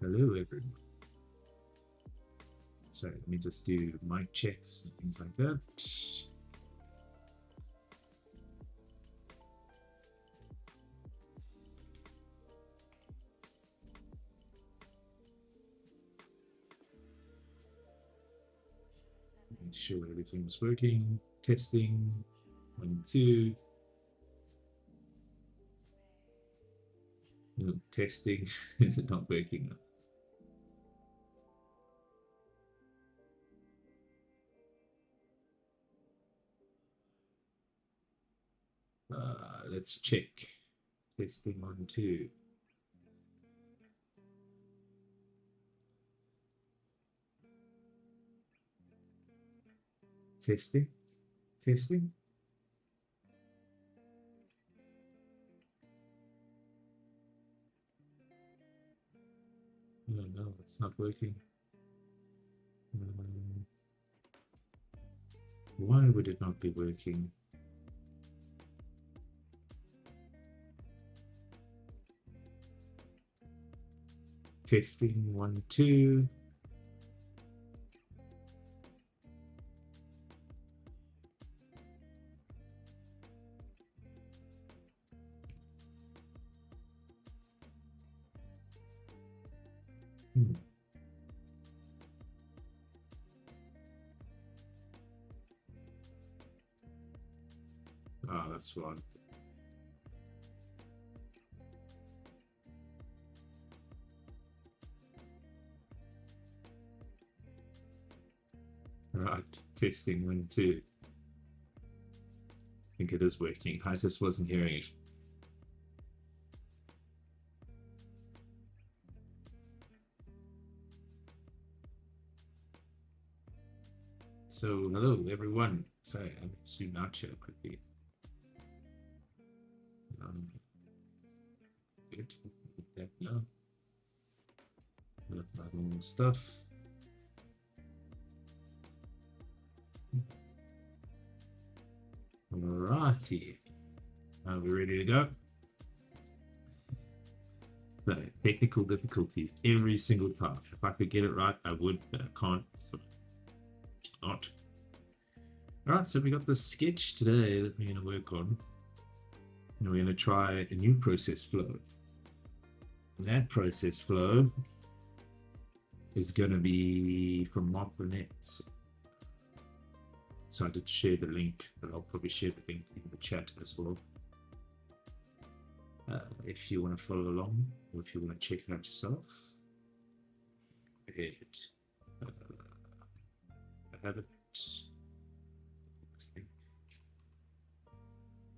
Hello, everyone. So let me just do mic checks and things like that. Make sure everything's working. Testing. 1, 2. No, testing. Is it not working? Let's check. Testing 1, 2. Testing. Testing. Oh, no, it's not working. Why would it not be working? Testing 1, 2. Oh, that's wrong. Right, testing 1, 2. I think it is working. I just wasn't hearing it. So, hello everyone. Sorry, I'm zoom out here quickly. Good. That now. Look at my normal stuff. Alrighty. Are we ready to go? So, technical difficulties every single time. If I could get it right, I would, but I can't. So, not. Alright, so we got this sketch today that we're going to work on. And we're going to try a new process flow. And that process flow is going to be from Marc Brunet. So I did share the link, but I'll probably share the link in the chat as well. If you want to follow along, or if you want to check it out yourself, I have it.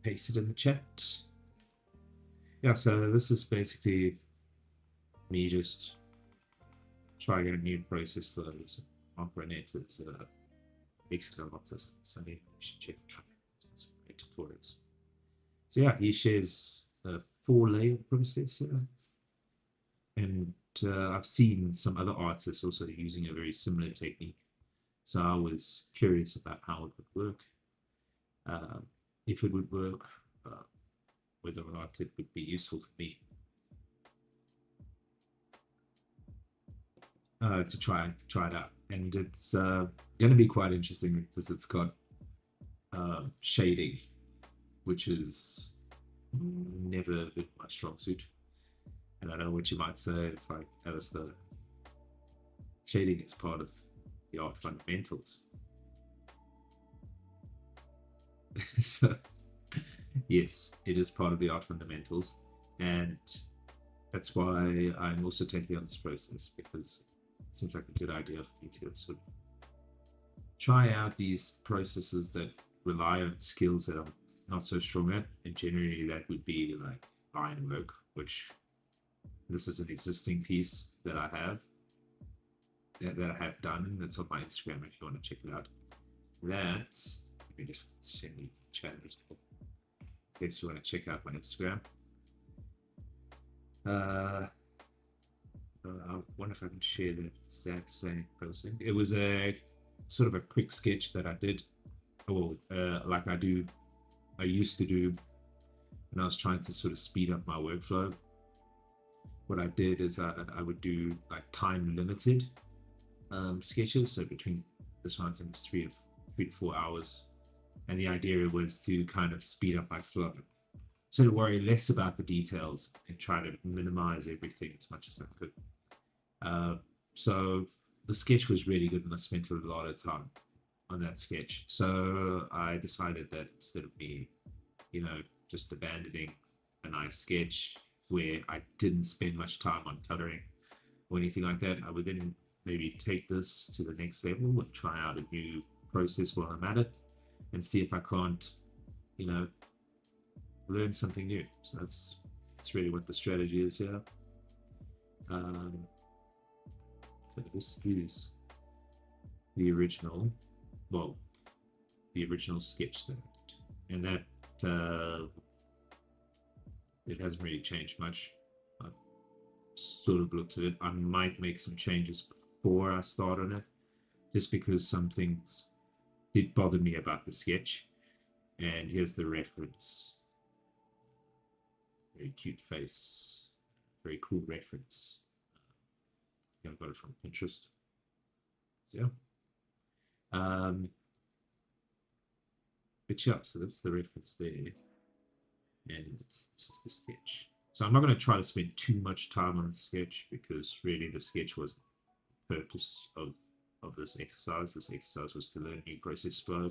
Paste it in the chat. Yeah, so this is basically me just trying a new process flows. Marc Brunet is excellent artist, so you should check it out. Some great tutorials. So yeah, he shares a 4-layer process here. And I've seen some other artists also using a very similar technique. So I was curious about how it would work, if it would work, whether or not it would be useful for me to try it out. And it's going to be quite interesting because it's got shading, which is never been my strong suit. And I know what you might say, it's like, Alistair, shading is part of the art fundamentals. So, yes, it is part of the art fundamentals. And that's why I'm also taking on this process, because it seems like a good idea for me to sort of try out these processes that rely on skills that I'm not so strong at. And generally, that would be like ironwork, which this is an existing piece that I have, that I have done. That's on my Instagram if you want to check it out. That, let me just send me chat as well, in case you want to check out my Instagram. I wonder if I can share the exact same posting. It was a sort of a quick sketch that I did, like I used to do when I was trying to sort of speed up my workflow. what I did is I would do like time limited sketches. So between this one, I think it's 3 to 4 hours. And the idea was to kind of speed up my flow. So to worry less about the details and try to minimize everything as much as I could. Uh, so the sketch was really good, and I spent a lot of time on that sketch. So I decided that instead of me, just abandoning a nice sketch where I didn't spend much time on coloring or anything like that, I would then maybe take this to the next level and try out a new process while I'm at it and see if I can't, learn something new. So that's really what the strategy is here. So this is the original, well, the original sketch that I did. And that it hasn't really changed much. I sort of looked at it. I might make some changes before I start on it, just because some things did bother me about the sketch. And here's the reference. Very cute face. Very cool reference. I got it from Pinterest. So, yeah. But yeah, so that's the reference there. And this is the sketch. So I'm not going to try to spend too much time on the sketch, because really the sketch was the purpose of this exercise. This exercise was to learn new process flow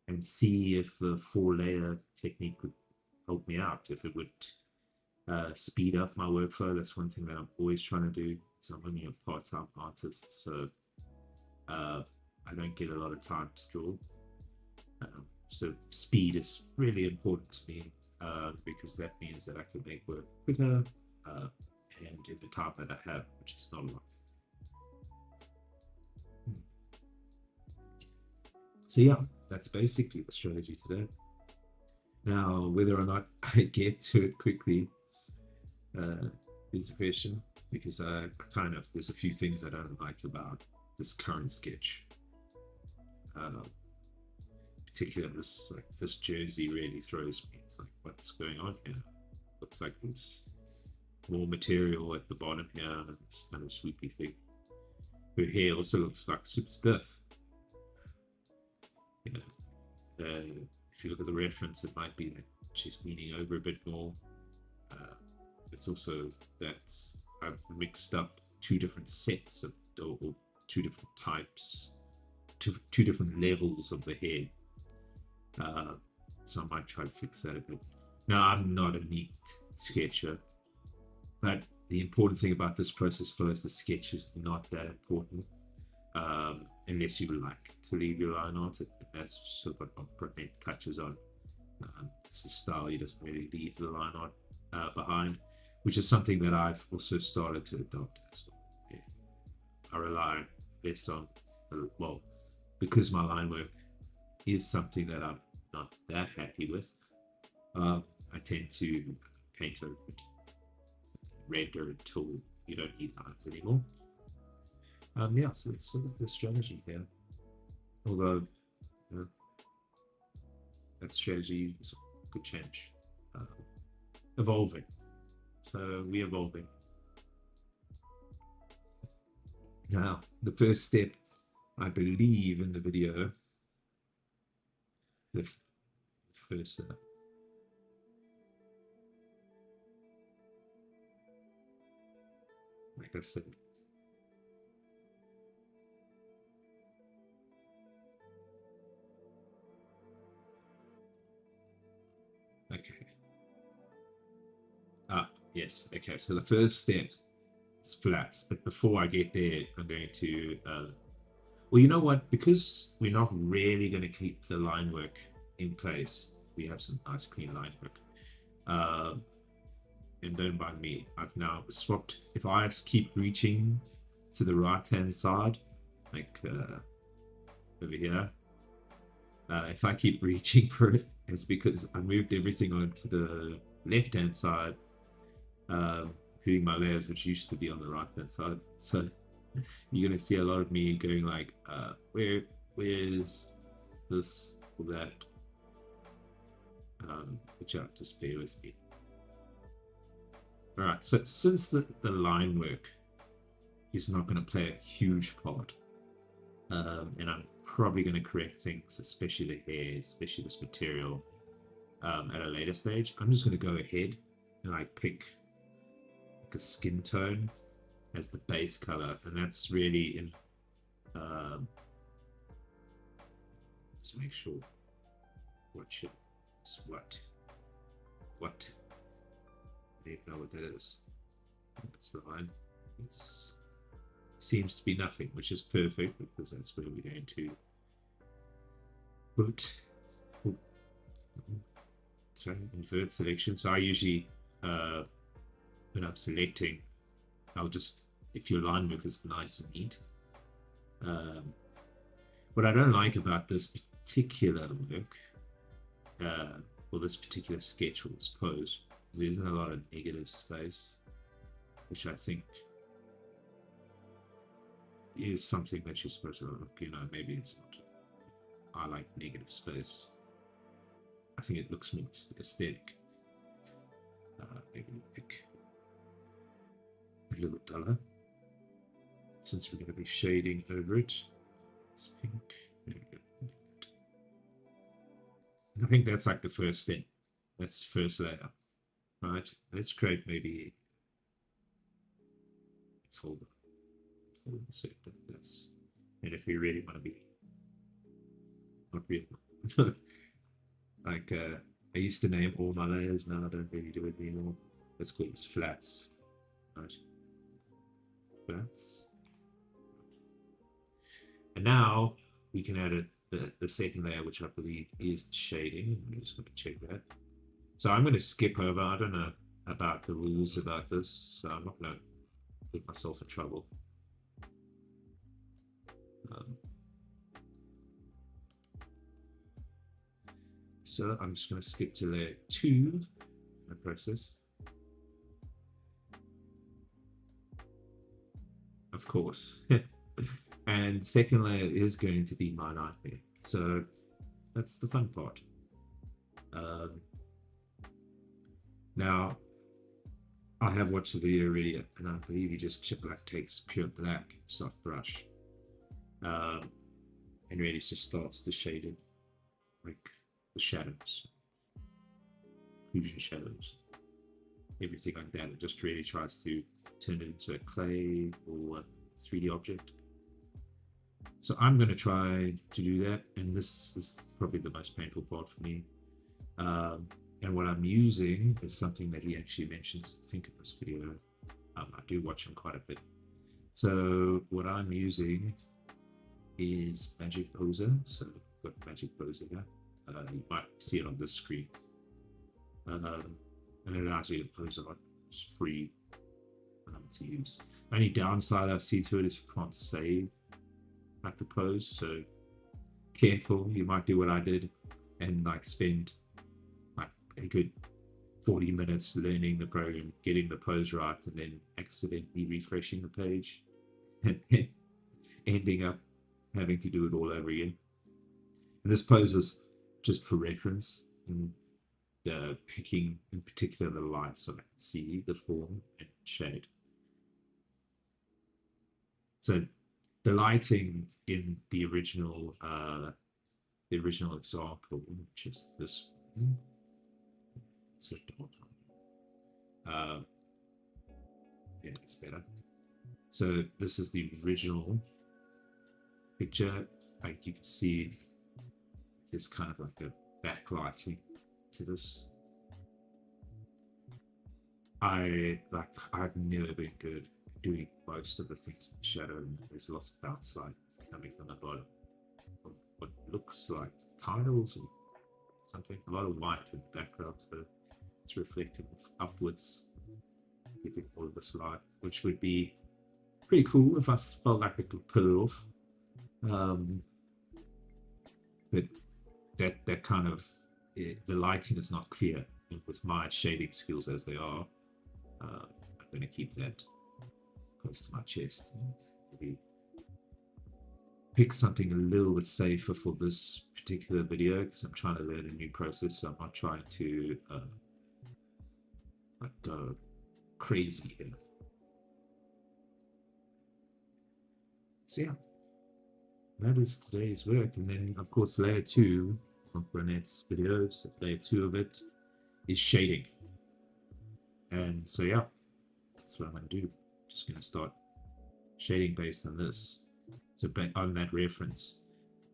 and see if the 4-layer technique would help me out, if it would speed up my workflow. That's one thing that I'm always trying to do. So I'm only a part-time artist, so I don't get a lot of time to draw. So speed is really important to me, because that means that I can make work quicker and in the time that I have, which is not a lot. So yeah, that's basically the strategy today. Now, whether or not I get to it quickly is the question, because there's a few things I don't like about this current sketch. Particularly this jersey really throws me. It's like, what's going on here? Looks like there's more material at the bottom here, and this kind of swoopy thing. Her hair also looks like super stiff. If you look at the reference, it might be that she's leaning over a bit more. It's also that I've mixed up two different sets or two different types, two different levels of the hair. So I might try to fix that a bit. Now, I'm not a neat sketcher, but the important thing about this process flow is the sketch is not that important, unless you like to leave your line art. That's sort of what Brunet touches on. It's a style he doesn't really leave the line art behind, which is something that I've also started to adopt as well. Yeah. I rely less on, because my line work is something that I'm not that happy with. I tend to paint over it, render until you don't need lines anymore. Yeah, so it's sort of the strategy here. Although that strategy could change, evolving. So we're evolving. Now, the first step, I believe, in the video, the first like I said, okay. Yes, okay, so the first step is flats, but before I get there, I'm going to well, you know what, because we're not really going to keep the line work in place, we have some nice clean line work, and don't mind me, I've now swapped. If I keep reaching to the right hand side, like over here, if I keep reaching for it, it's because I moved everything onto the left hand side, including my layers, which used to be on the right hand side. So you're going to see a lot of me going like, where's this or that, which just bear with me. All right, so since the line work is not going to play a huge part, and I'm probably going to correct things, especially the hair, especially this material, at a later stage, I'm just going to go ahead and like pick like a skin tone as the base color, and that's really in. Just make sure what should what I don't even know what that is. That's the line. It seems to be nothing, which is perfect because that's where we're going to put. Sorry, invert selection. So I usually, when I'm selecting, I'll just, if your line work is nice and neat. What I don't like about this particular work, or this particular sketch or this pose, is there isn't a lot of negative space, which I think is something that you're supposed to look, maybe it's not. I like negative space. I think it looks more aesthetic. Maybe we'll pick a little duller, since we're going to be shading over it. It's pink. There we go. And I think that's like the first step. That's the first layer. Right. Let's create maybe a folder. So that's, and if we really want to be not real. Like I used to name all my layers, now I don't really do it anymore. Let's call this flats. Right. Flats. And now we can add the second layer, which I believe is the shading. I'm just going to check that. So I'm going to skip over. I don't know about the rules about this, so I'm not going to put myself in trouble. So I'm just going to skip to layer 2 in the process. Of course. And second layer is going to be my nightmare. So that's the fun part. Now, I have watched the video already, and I believe he just takes pure black soft brush, and really just starts to shade it, like the shadows, occlusion shadows, everything like that. It just really tries to turn it into a clay or a 3D object. So I'm going to try to do that, and this is probably the most painful part for me. And what I'm using is something that he actually mentions, I think, in this video. I do watch him quite a bit. So what I'm using is Magic Poser. So I've got Magic Poser here. You might see it on this screen. And it allows you to pose a lot. It's free to use. Only downside I see to it is you can't save like the pose. So careful, you might do what I did and like spend like a good 40 minutes learning the program, getting the pose right, and then accidentally refreshing the page and then ending up having to do it all over again. And this pose is just for reference, and picking in particular the light so I can see the form and shade. So the lighting in the original example, which is this one, so yeah, it's better. So this is the original picture. Like you can see, there's kind of like a backlighting to this. I've never been good at doing most of the things in the shadow, and there's lots of bounce light coming from the bottom. What looks like tiles or something. A lot of white in the background, but it's reflecting upwards, giving all of this light, which would be pretty cool if I felt like I could pull it off. But that kind of the lighting is not clear, and with my shading skills as they are, I'm going to keep that close to my chest and maybe pick something a little bit safer for this particular video, because I'm trying to learn a new process. So I'm not trying to like go crazy here. So yeah, that is today's work. And then of course layer 2 of Brunet's videos, layer 2 of it is shading. And so yeah, that's what I'm going to do. Just going to start shading based on this. So on that reference,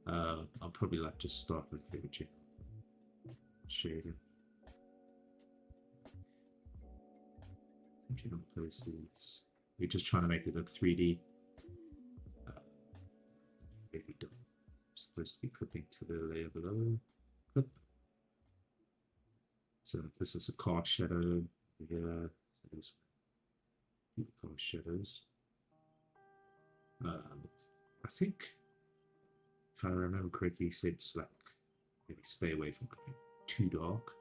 I'll probably like just start with very general shading. General places. We're just trying to make it look 3D. Maybe don't. I'm supposed to be clipping to the layer below. Clip. So this is a car shadow here. So there's car shadows. I think, if I remember correctly, he said it's like maybe stay away from too dark.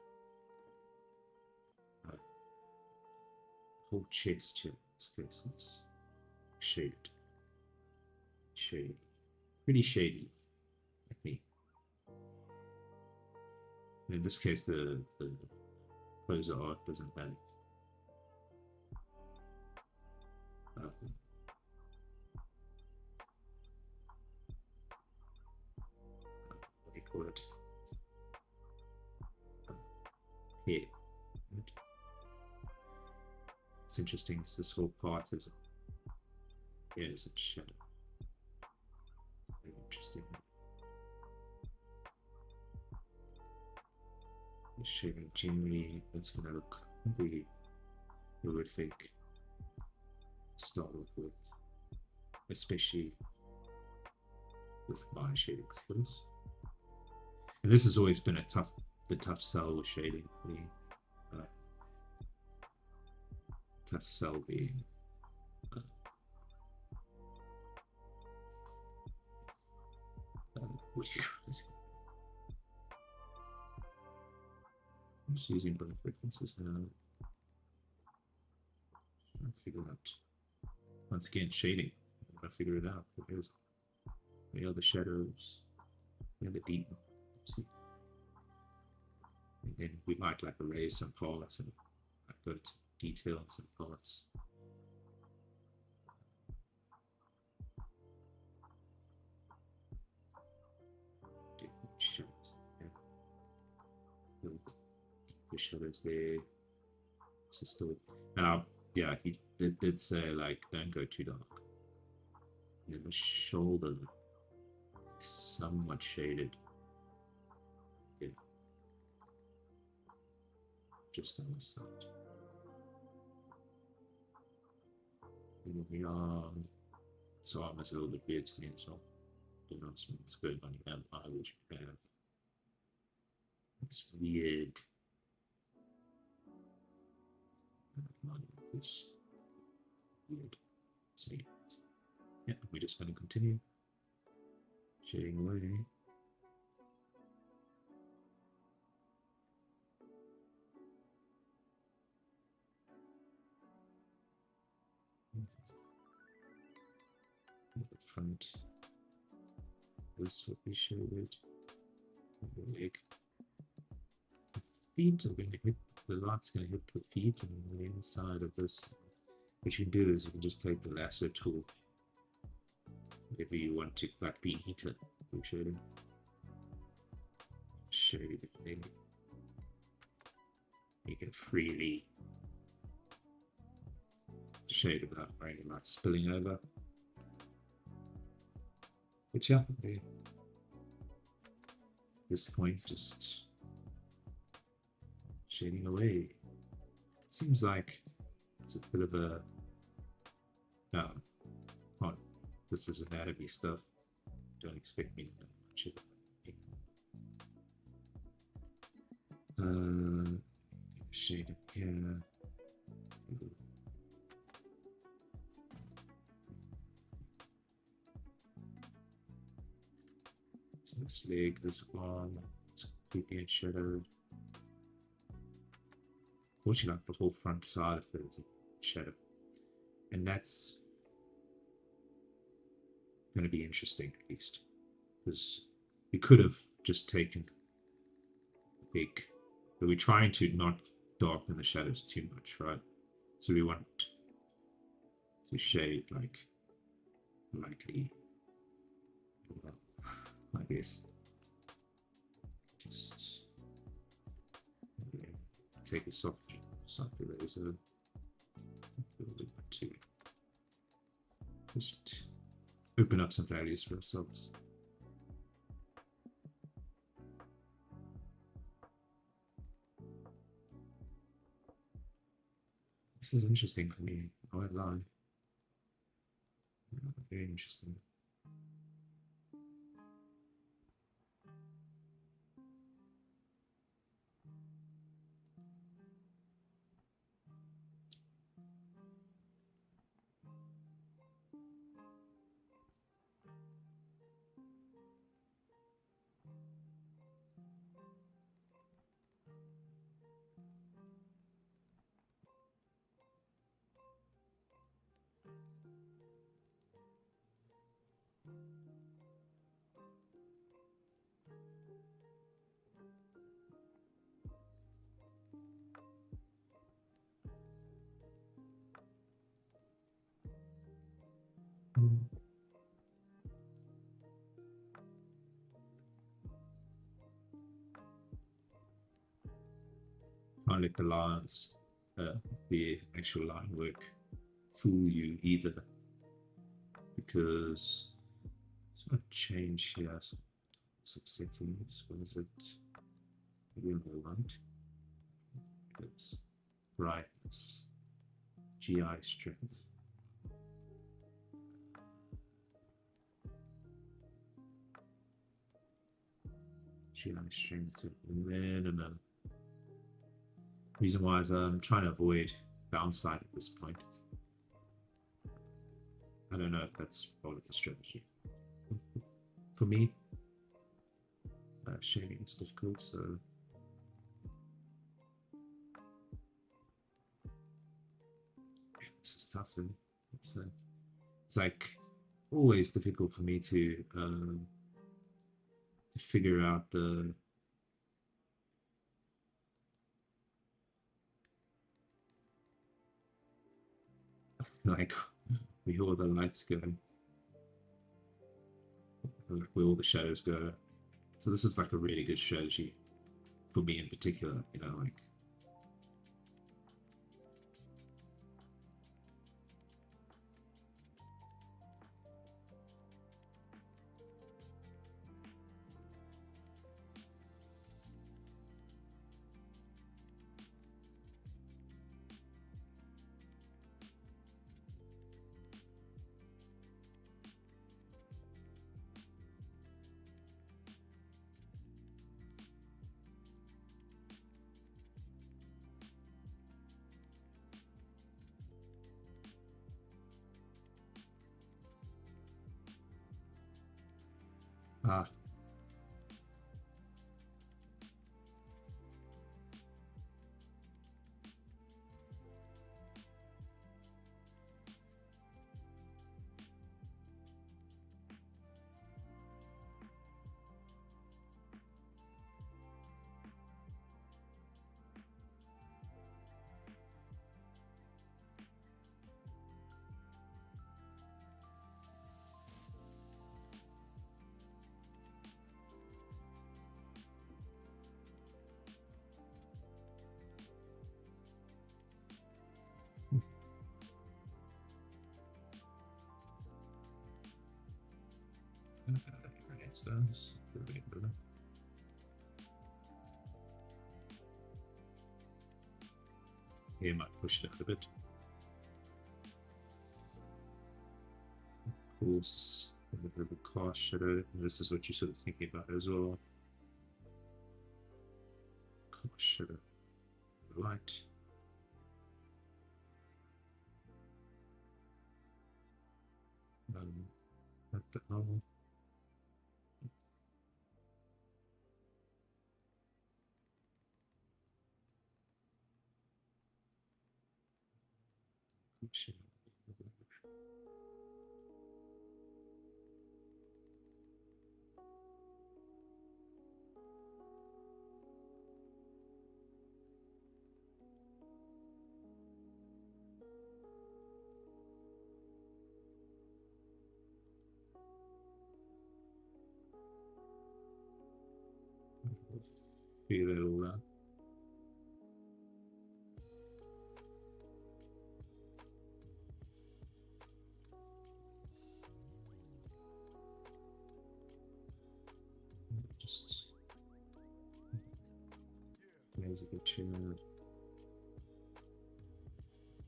Whole chest here. This case is shaded. Shady. Pretty shady, I think. In this case, the closer art doesn't have it. What do you call it? Here. It's interesting. This whole part is a shadow. Very interesting. The shading generally, it's going to look really horrific to start off with, especially with my shading skills. And this has always been the tough sell with shading for me. Tough sell being what do you call it? I'm just using both references now. Trying to figure out. Once again, shading. I'm gonna figure it out. There's the other shadows and the deep. And then we might like erase some parts and go into detail on some parts. Different shadows. Yeah. The shadows there. So still now, yeah, he did say like don't go too dark. And then the shoulder somewhat shaded. Yeah. Just on the side. And then the arm. So arm is a little bit weird to me, so I don't know what's going on your eye, which you have. It's weird. It's weird. It's me. Yeah, we're just going to continue shading away. The front. This would be shaded. The leg. The feet are going to hit. The light's going to hit the feet and the inside of this. What you can do is you can just take the lasso tool. If you want to like be heater for shading. Shade it, maybe. You can freely shade without any light spilling over. But yeah, at this point, just shading away. Seems like it's a bit of a this is anatomy stuff. Don't expect me to know much of it. Shade it here. So this leg, this arm, it's completely in shadow. Fortunately, like the whole front side of it is in shadow. And that's going to be interesting, at least. Because we could have just taken a big... But we're trying to not darken the shadows too much, right? So we want to shade like lightly, well, I guess. Just yeah, take a soft eraser, a little bit to just open up some values for ourselves. This is interesting for me. I won't lie. Very interesting. Can't let the lines, the actual line work fool you either, because it's going to change here some settings. What is it? Maybe on the right. It's brightness, GI strength. GI strength minimum. Reason why is I'm trying to avoid bounce side at this point. I don't know if that's part of the strategy. For me, shading is difficult, so this is tough. And it's like always difficult for me to figure out the like where all the lights go, where all the shadows go. So this is like a really good strategy for me in particular, you know, like ah, so it's really good. Here might push it a bit. Of course, a little bit of a class shadow. And this is what you're sort of thinking about as well. Class shadow, light. At the level. Figure it all out. Just there's a good chair.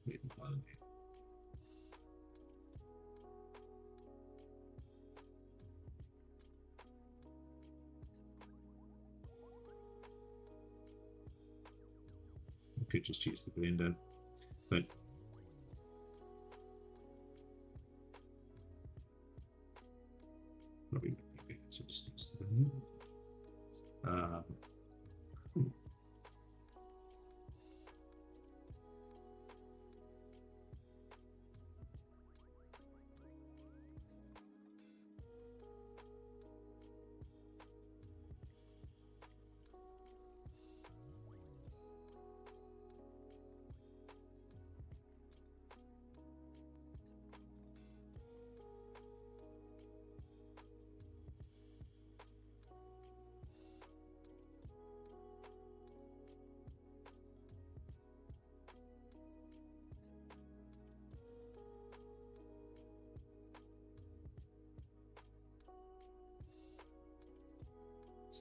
Wait, I could just use the blender, but probably maybe I should just use the blender.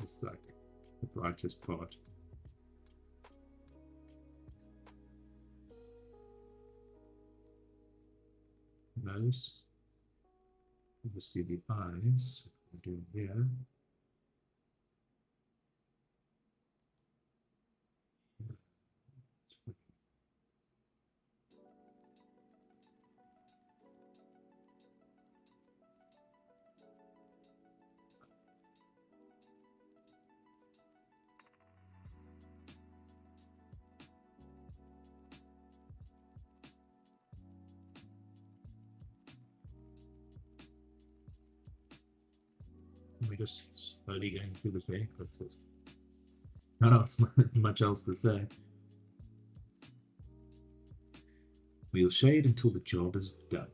This is like the brightest part. Nose. Obviously the eyes. What we're doing here. We're just slowly going through the thing, but there's not much else to say. We'll shade until the job is done.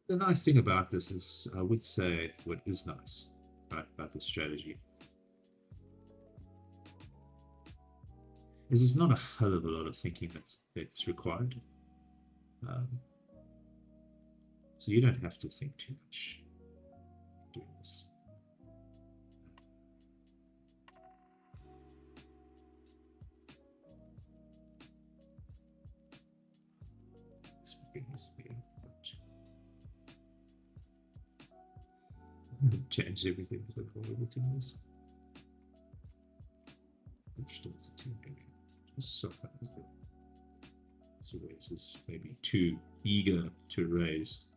The nice thing about this is, I would say, what is nice about this strategy is there's not a hell of a lot of thinking that's required. So you don't have to think too much doing this. This begins to be changed everything because of all everything else. Just so far. So this is maybe too eager to raise.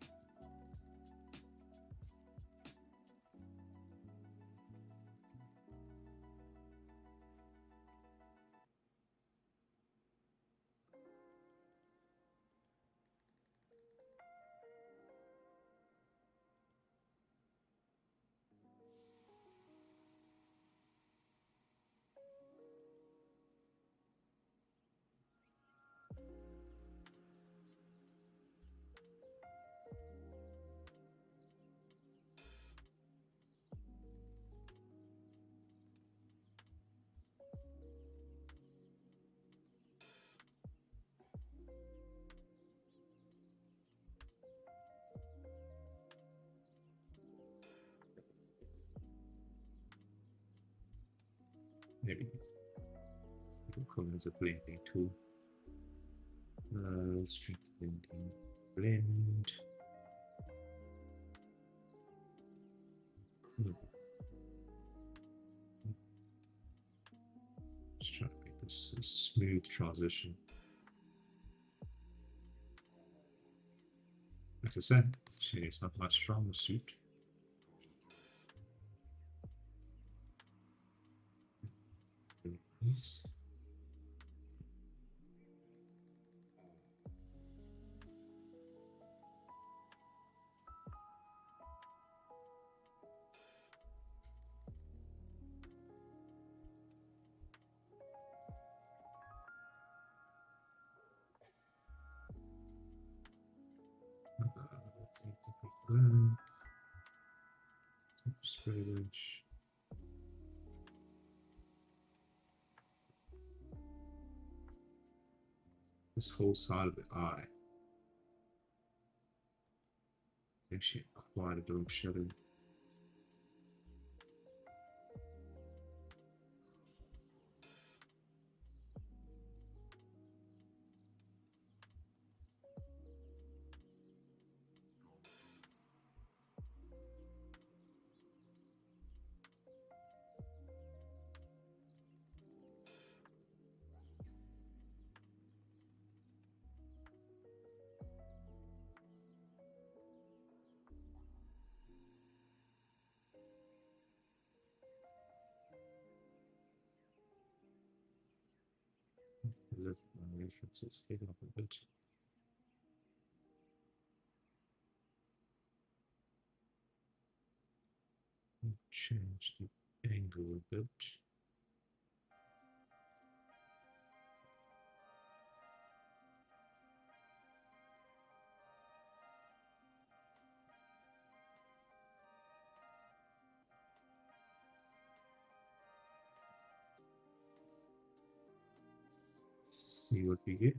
Maybe call it as a blending tool. Strength blending, blend. Just trying to make this a smooth transition. Like I said, it's not my strong suit. Nice. black. Sprayish. This whole side of the eye. Actually, quite a bit of shadow. Lift my references head up a bit. Change the angle a bit. See what we get.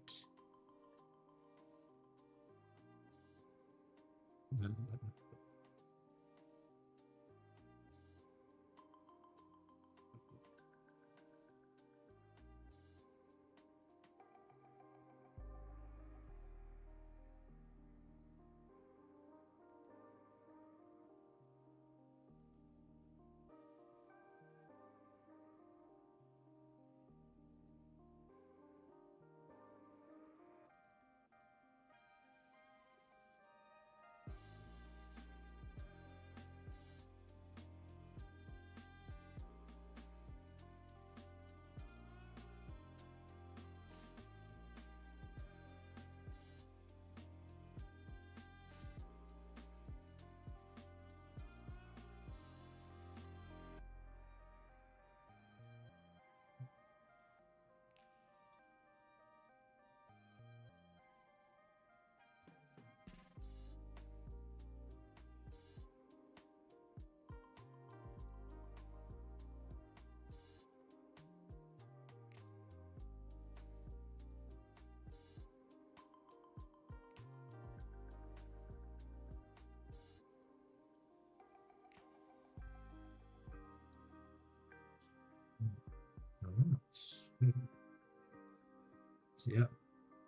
So yeah,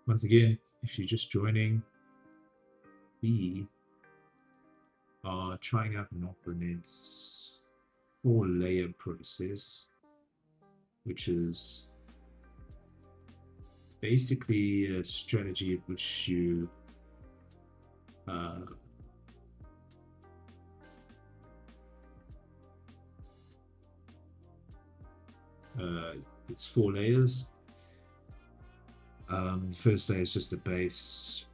once again, if you're just joining, we are trying out Marc Brunet's 4-layer process, which is basically a strategy in which you it's 4 layers. First layer is just the base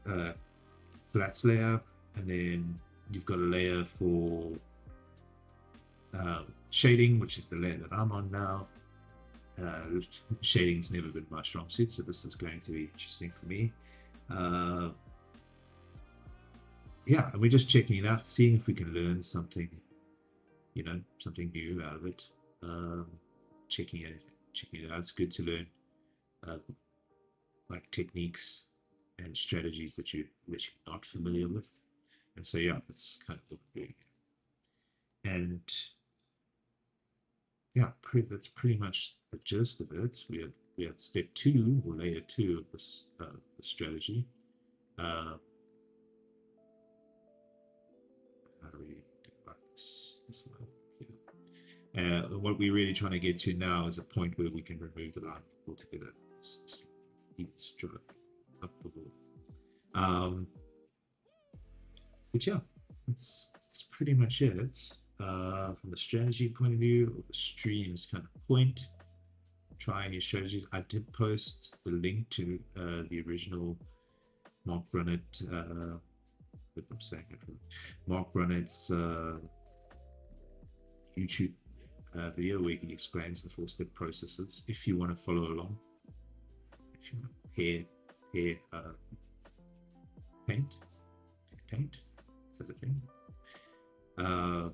flats layer, and then you've got a layer for shading, which is the layer that I'm on now. Shading's never been my strong suit, so this is going to be interesting for me. Yeah, and we're just checking it out, seeing if we can learn something, something new out of it. Checking it out. It's good to learn like techniques and strategies that you're not familiar with. And so yeah, that's kind of what we're doing. And yeah, that's pretty much the gist of it. We had step 2 or layer 2 of this the strategy. How do we do like this level here? What we're really trying to get to now is a point where we can remove the line altogether. Even straight up the wall. But yeah, that's pretty much it. From the strategy point of view, or the streams kind of point, trying new strategies. I did post the link to the original Marc Brunet, if I'm saying it right, Marc Brunet's YouTube video where he explains the 4-step processes. If you want to follow along, if you want hair paint, is that a thing? Uh,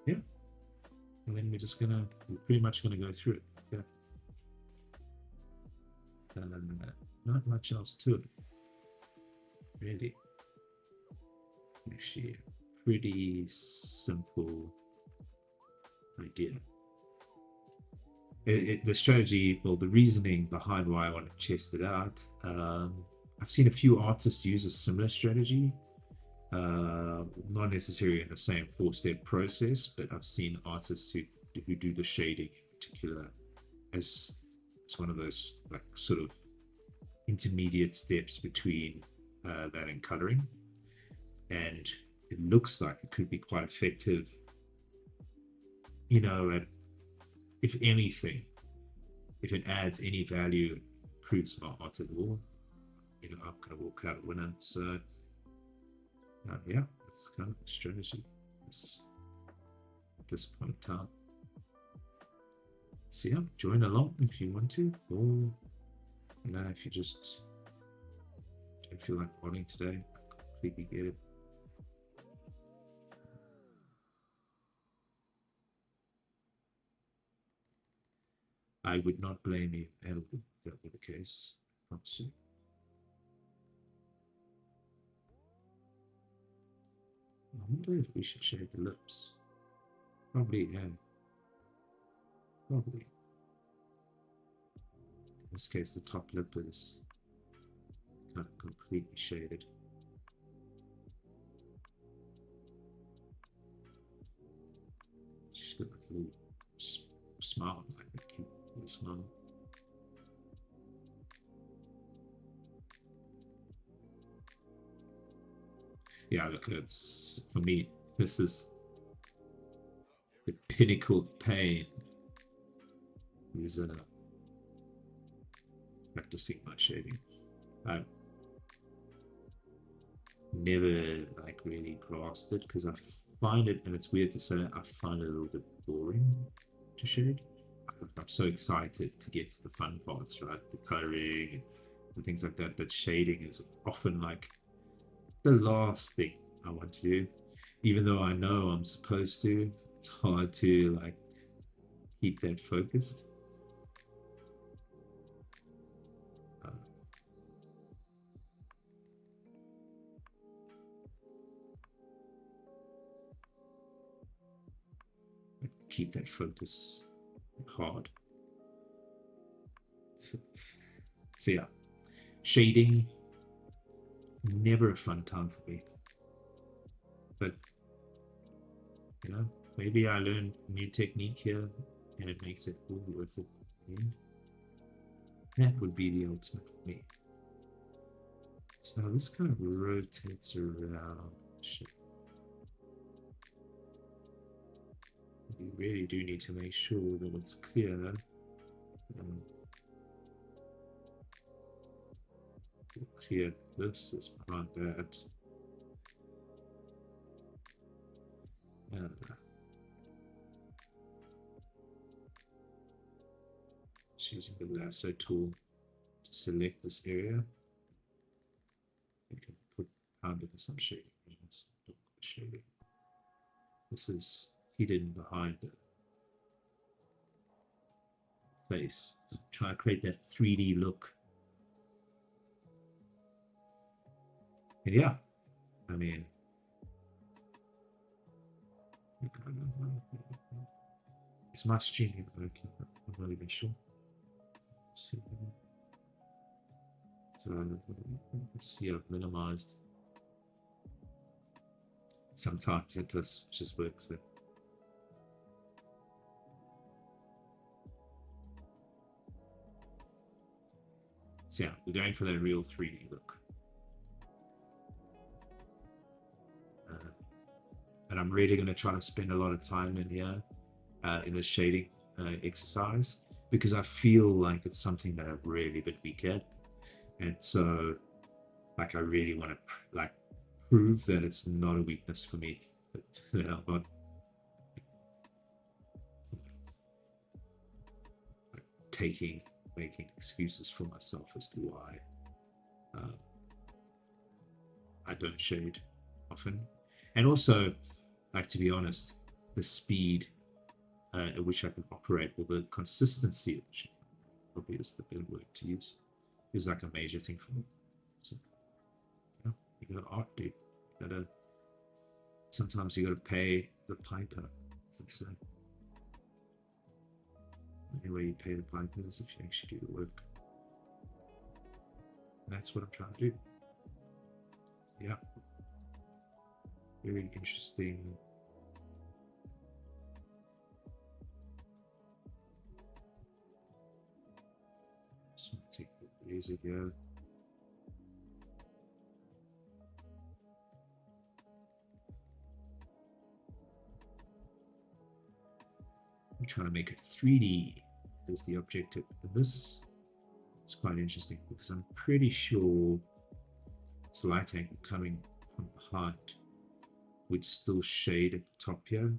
yeah, and then we're pretty much gonna go through it. Yeah, not much else to it, really. Actually, a pretty simple idea. The strategy, well, the reasoning behind why I want to test it out. I've seen a few artists use a similar strategy, not necessarily in the same four-step process, but I've seen artists who do the shading in particular as it's one of those like sort of intermediate steps between that and coloring, and it looks like it could be quite effective. At, if anything, if it adds any value, improves my art at all, I'm going to walk out a winner. So, yeah, that's kind of the strategy at this point in time. So, yeah, join along if you want to, or, if you just don't feel like modding today, I completely get it. I would not blame you if that were the case. I promise you. I wonder if we should shade the lips. Probably, yeah. Probably. In this case, the top lip is kind of completely shaded. She's got like a little smile, like a cute little smile. Yeah, look, it's for me. This is the pinnacle of pain. Is practicing my shading. I've never like really grasped it because I find it, and it's weird to say, I find it a little bit boring to shade. I'm so excited to get to the fun parts, right? The coloring and things like that. That shading is often like the last thing I want to do, even though I know I'm supposed to. It's hard to like keep that focused. Uh, keep that focus hard. So yeah, shading, never a fun time for me. But maybe I learned a new technique here and it makes it all worth it. Yeah. That would be the ultimate for me. So this kind of rotates around. Shit. You really do need to make sure that it's clear. Clear this is behind that. Just using the lasso tool to select this area. You can pound it in some shading. This is hidden behind the face. So try to create that 3D look. And yeah, I mean, is my streaming working? I'm not even sure. So let's see, I've minimized. Sometimes it just works. So yeah, we're going for that real 3D look. And I'm really going to try to spend a lot of time in here in the shading exercise because I feel like it's something that I've really been weak at, and so like I really want to like prove that it's not a weakness for me. That I'm not making excuses for myself as to why I don't shade often. And also, like, to be honest, the speed at which I can operate, or the consistency, which probably is the better word to use, is like a major thing for me. So, yeah, you got art, dude. You gotta, sometimes you gotta pay the piper. So, the only way you pay the piper is if you actually do the work. And that's what I'm trying to do. Yeah. Very interesting. Just want to take the laser here. I'm trying to make it 3D as the objective. And this is quite interesting because I'm pretty sure it's light angle coming from behind would still shade at the top here.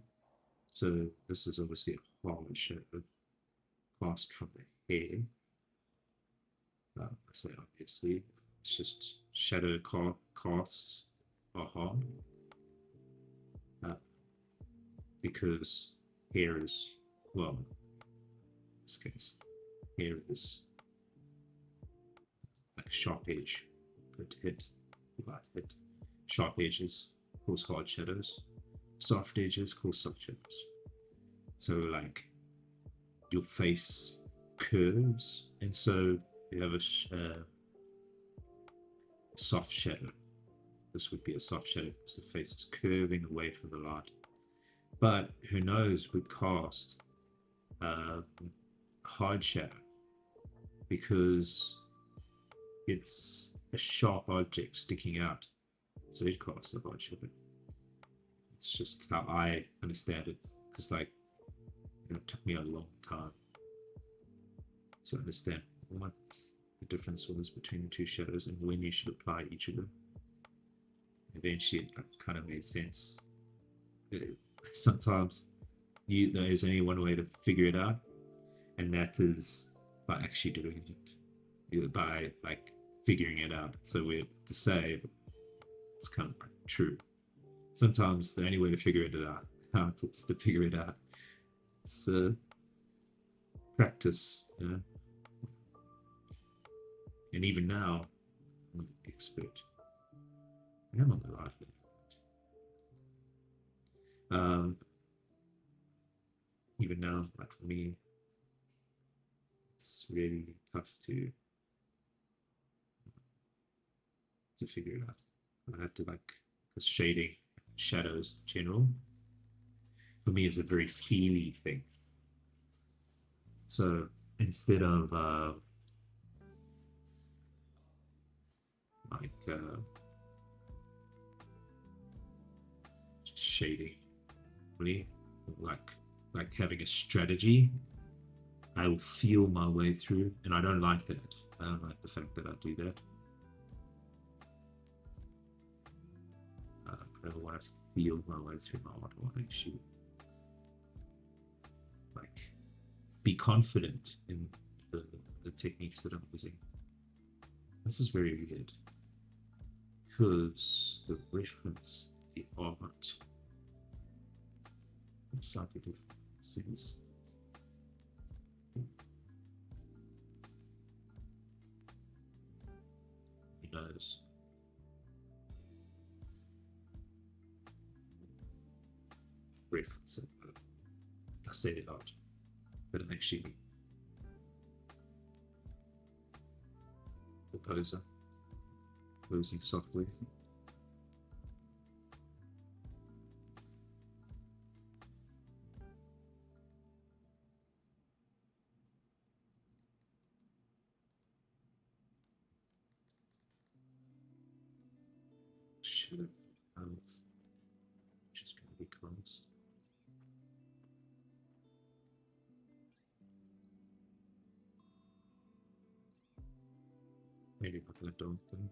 So this is obviously a hard shadow cast from the hair. I say obviously, it's just shadow casts are hard because hair is, well, in this case, hair is like a sharp edge for it to hit, light hit. Sharp edges cause hard shadows, soft edges cause soft shadows. So like your face curves, and so you have a soft shadow. This would be a soft shadow because the face is curving away from the light. But her nose would cast hard shadow because it's a sharp object sticking out. So it casts a hard shadow. It's just how I understand it. Because like, it took me a long time to understand what the difference was between the two shadows and when you should apply each of them. Eventually, it kind of made sense. Sometimes there's only one way to figure it out, and that is by actually doing it, by like figuring it out. It's so weird to say, but it's kind of true. Sometimes the only way to figure it out is to figure it out. It's practice, you know? And even now, I'm an expert. I am on the right level. Even now, like for me, it's really tough to figure it out. I have to like, because shading, shadows in general, for me is a very feely thing. So instead of like shading, really, like having a strategy, I will feel my way through, and I don't like that. I don't like the fact that I do that. I don't want to feel my way through my art. I want to actually like be confident in the techniques that I'm using. This is very weird because the reference, the art, slightly different things. He knows. Reference it. I say it out, but I'm actually the posing software. Should have just going to be closed. Maybe not that dark thing.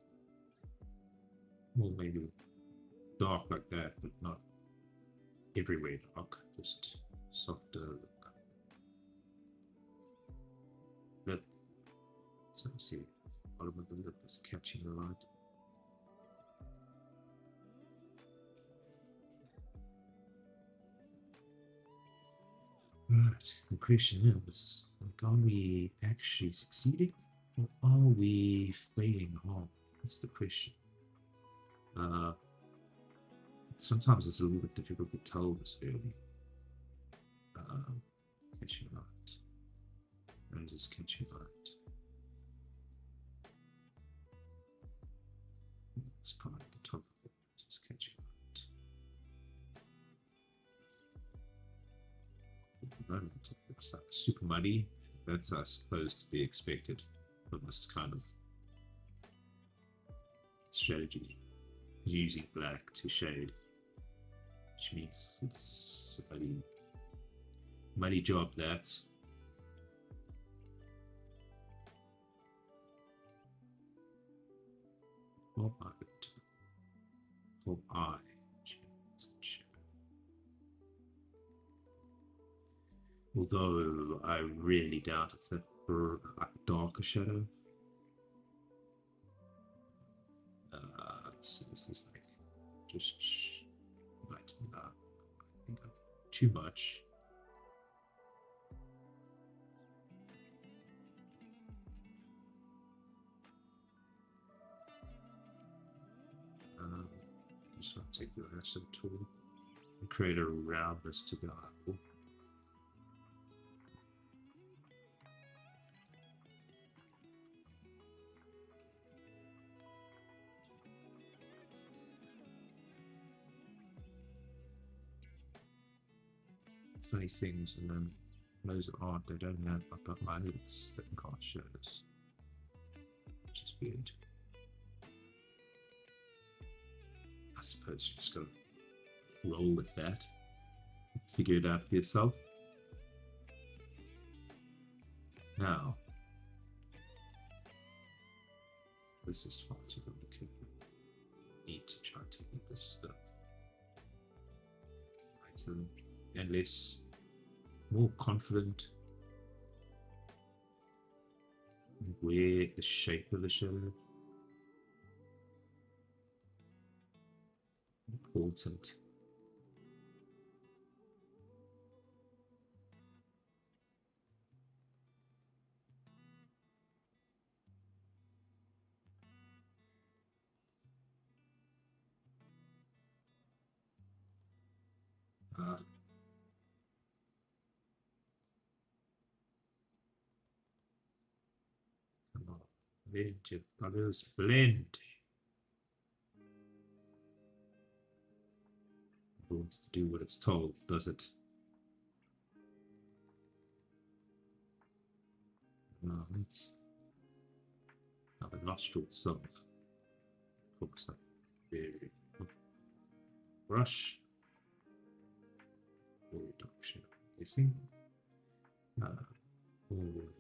Well, maybe dark like that, but not everywhere dark, just softer. That, so see, bottom of the lip is catching the light. Right. The question is, like, are we actually succeeding or are we failing hard? That's the question. Uh, Sometimes it's a little bit difficult to tell this early. Catching light. And just catching light. It's part at the top of it. Just catching light. At the moment, it's like super muddy. That's, I suppose, to be expected from this kind of strategy, using black to shade, which means it's a muddy job. That hope I although I really doubt it's a darker shadow. So this is like just lighten it up. I think too much. Just want to take the lasso tool and create a roundness to the eyeball. Funny things, and then those aren't, they don't have upper eyelids that can't show us, which is weird. I suppose you just gotta roll with that, figure it out for yourself. Now, this is far too complicated. Need to try to get this stuff lighter and less, more confident where the shape of the shadow. Important. Come on, blend your colors, blend. It wants to do what it's told, does it? Now let's have a nostril itself. Looks like very brush or reduction. You see? All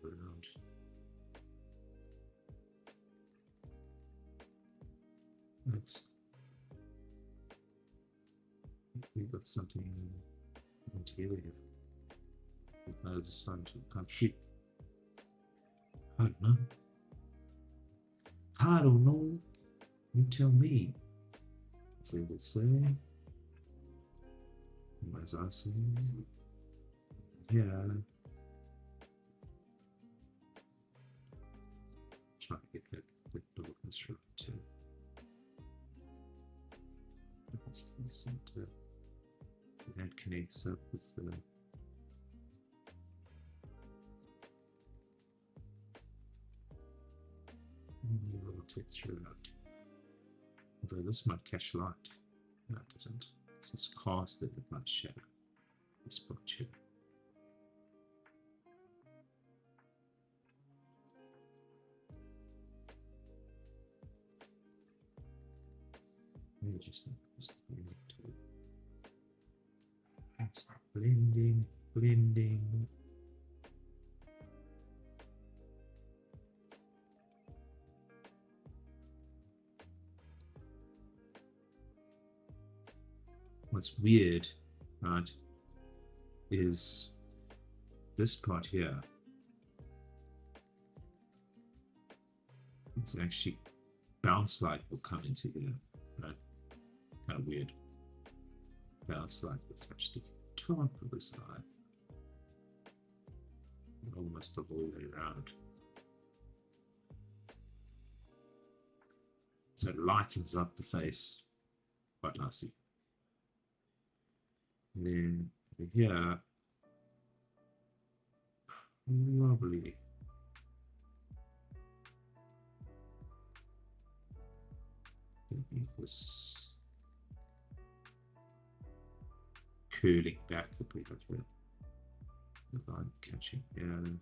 around. Nice. We've got something interior. The sun can't shoot. I don't know. I don't know. You tell me. As they would say. As I say. Yeah. Try to get that darkness right too. That connects up with the rotate throughout. Although this might catch light. No, it doesn't. This is casted with my shadow. This part here. Maybe just use the blending tool. Start blending, blending. What's weird, right, is this part here is actually bounce light will come into here, right? Kind of weird. Bounce light will touch the top of this eye. almost the whole way around. So it lightens up the face quite nicely. And then over here, probably this curling back the bit of the line catching here,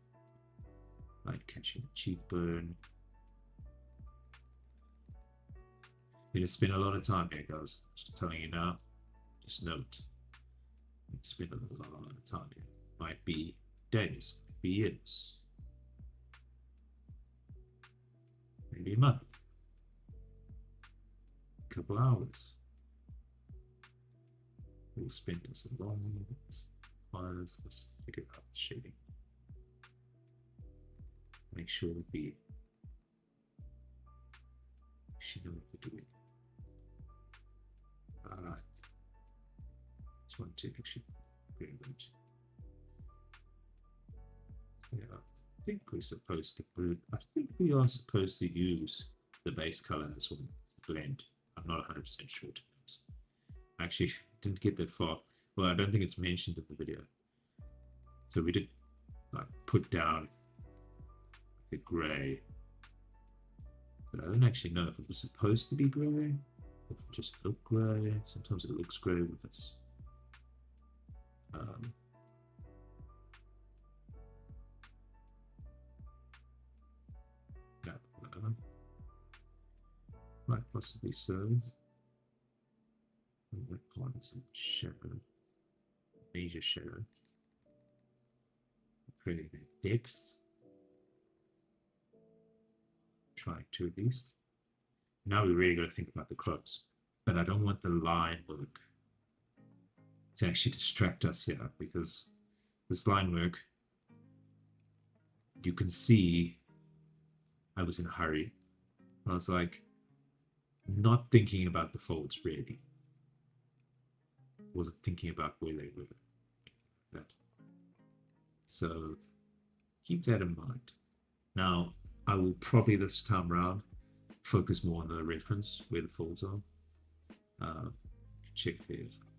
line catching the cheekbone. I'm going to spend a lot of time here, guys. Just telling you now. Just note. Spend a lot of time here. Might be days, might be years, maybe a month, a couple hours. We'll spend this a long while. Let's figure out the shading. Make sure that we actually know what we're doing. Alright. Just want to actually very much. Yeah, I think we're supposed to put, I think we are supposed to use the base color in this one blend. I'm not 100% sure, to be honest. I actually didn't get that far. Well, I don't think it's mentioned in the video. So we did like put down the gray, but I don't actually know if it was supposed to be gray, if it just looked gray. Sometimes it looks gray with its might possibly so. That part is a shadow, major shadow, creating a depth. Trying to at least. Now we really got to think about the crops, but I don't want the line work to actually distract us here, because this line work, you can see I was in a hurry. I was like not thinking about the folds really. Wasn't thinking about where they were. That. So keep that in mind. Now I will probably this time around focus more on the reference where the folds are. Check there's like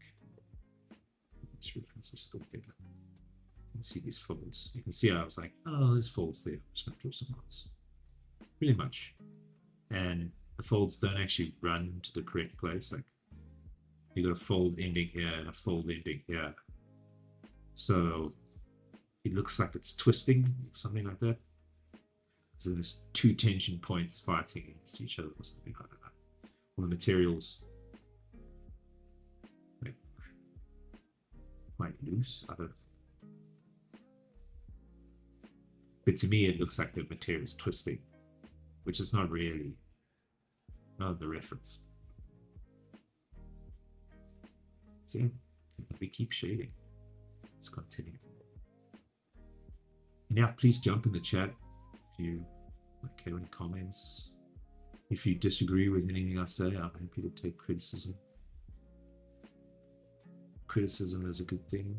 this reference is still bigger. You can see these folds. You can see I was like, oh, there's folds there. I'm just going to draw some lines. Pretty much. And the folds don't actually run to the correct place. Like you got a fold ending here and a fold ending here. So it looks like it's twisting, something like that. So there's two tension points fighting against each other or something like that. Well, the materials like quite loose. I don't know. But to me, it looks like the material is twisting, which is not really the reference. So yeah, we keep shading. Let's continue. And yeah, please jump in the chat if you have any comments. If you disagree with anything I say, I'm happy to take criticism. Criticism is a good thing,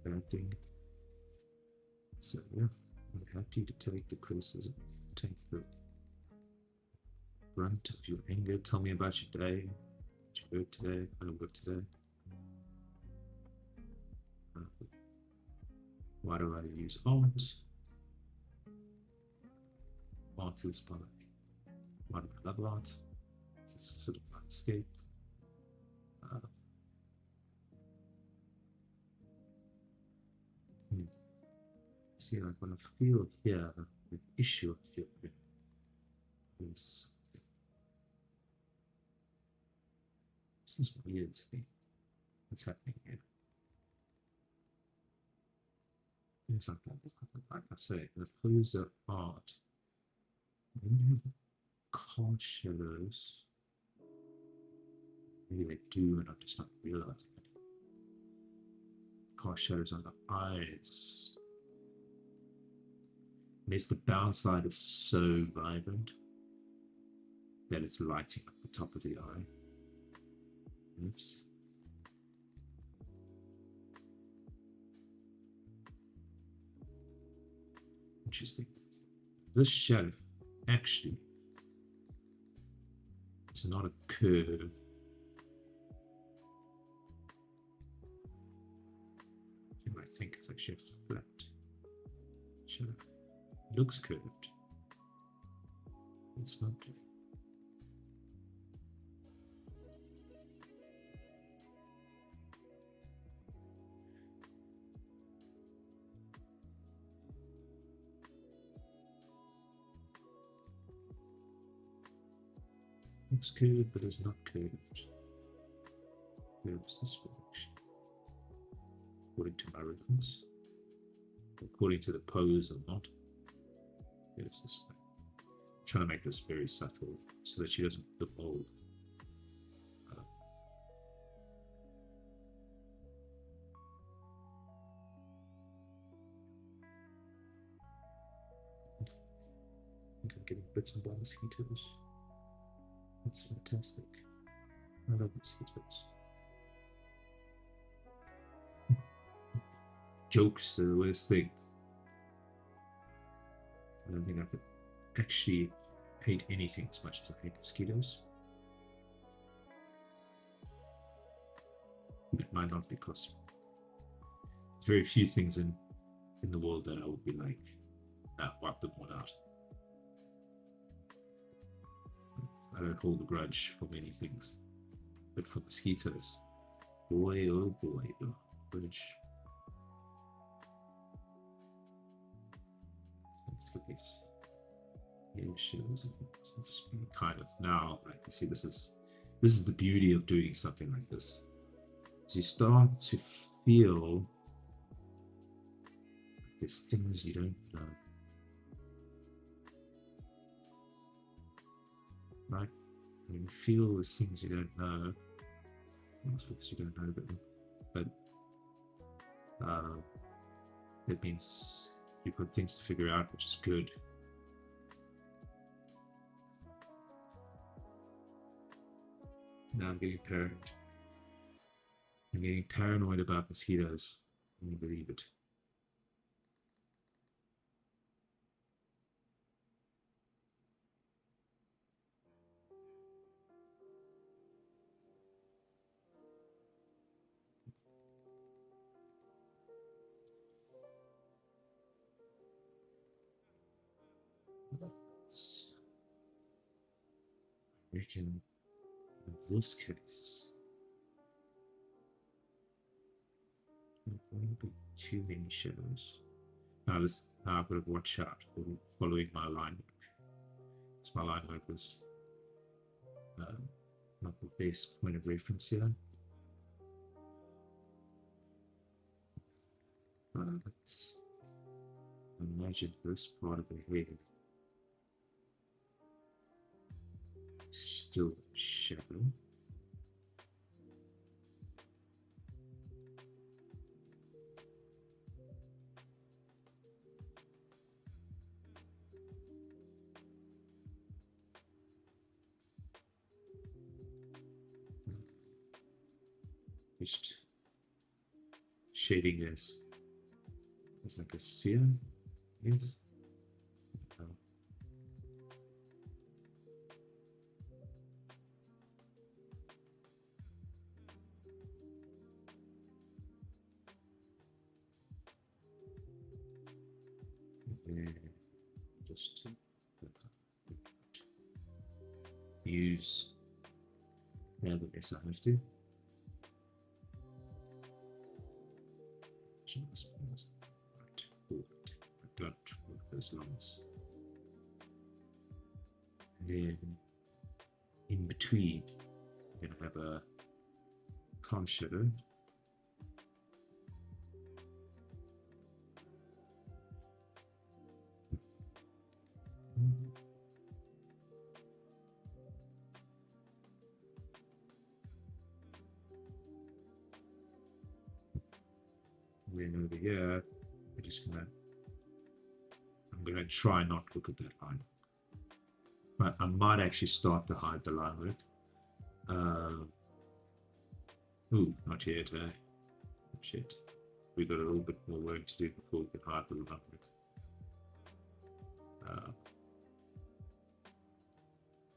bad thing. So yeah, I'm happy to take the criticism, take the brunt of your anger. Tell me about your day, what you work today, how you work today. Why do I use art? Art is why do I love art? It's a sort of escape. See, like when I feel here, the issue I feel here is this is weird to me. What's happening here? Things like that. Like I say, the clues of art. When you have car shadows, maybe they do, and I'm just not realizing it. Car shadows on the eyes. Makes the downside is so vibrant that it's lighting up the top of the eye. Oops. interesting. This shadow actually is not a curve. You might think it's actually a flat shadow. It looks curved. It's not. Looks curved, but it's not curved. Curves this direction, according to my reference. According to the pose or not. Curves this way. I'm trying to make this very subtle so that she doesn't look old. I think I'm getting bits and by mosquitoes. That's fantastic. I love mosquitoes. Jokes are the worst thing. I don't think I could actually hate anything as much as I hate mosquitoes. It might not be possible. There's very few things in the world that I would be like, wipe them all out. I don't hold a grudge for many things, but for mosquitoes, boy, oh boy, oh, grudge. Let's look at this. Here shows kind of now. Like you see, this is the beauty of doing something like this. So you start to feel like there's things you don't know. Right? When you feel there's things you don't know, not because you don't know them, but it means you've got things to figure out, which is good. Now I'm getting paranoid. I'm getting paranoid about mosquitoes. Can you believe it? I reckon in this case, there won't be too many shadows. Now I've got to watch out for following my line work. Because my line work was not the best point of reference here. Let's imagine this part of the head still shadow. Just shading this as like a sphere. Yes. Just use now the S I have to. Right, don't work those lines. And then in between, I'm going to have a calm shadow. Then over here, I'm gonna try not to look at that line, but I might actually start to hide the line work. Ooh, not yet, eh? Not yet. We've got a little bit more work to do before we can hide the line work. Uh,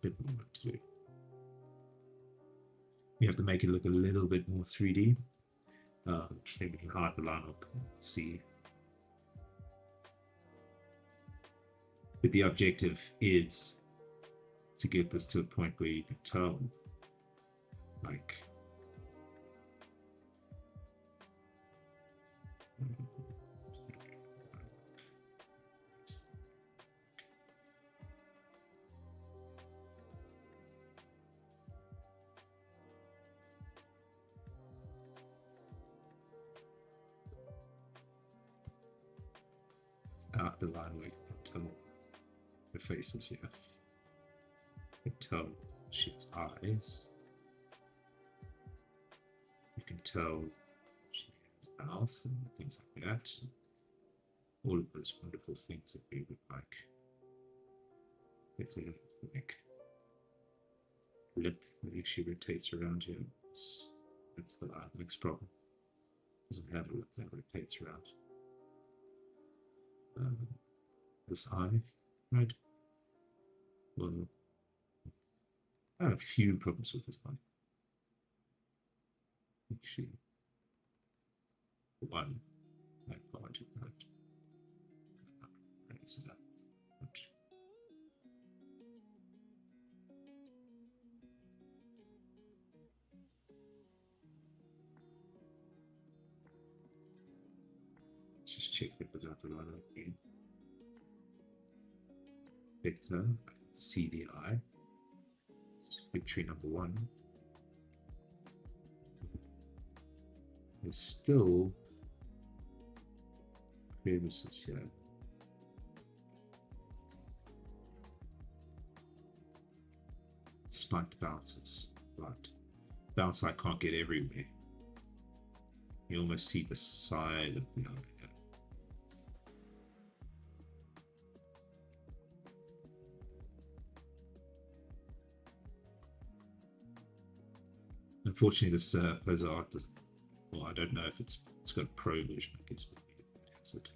bit more work to do. We have to make it look a little bit more 3D. Maybe we can hide the line up and see. But the objective is to get this to a point where you can tell, like, out the line where you can tell the faces here. You can tell she has eyes. You can tell she has a mouth and things like that. All of those wonderful things that we would like. It's a like lip that she rotates around here. That's the next problem. Doesn't have a lip that rotates around. This eye, right? Well, I have a few problems with this eye. Actually, one I've got right. Raise it up. Let's just check it without the line again. Vector, I can see the eye. Victory number 1. There's still crevices here. Spiked bounces, but bounce I can't get everywhere. You almost see the side of the eye. Unfortunately, this Poser art doesn't. Well, I don't know if it's got a pro version. I guess maybe it has it.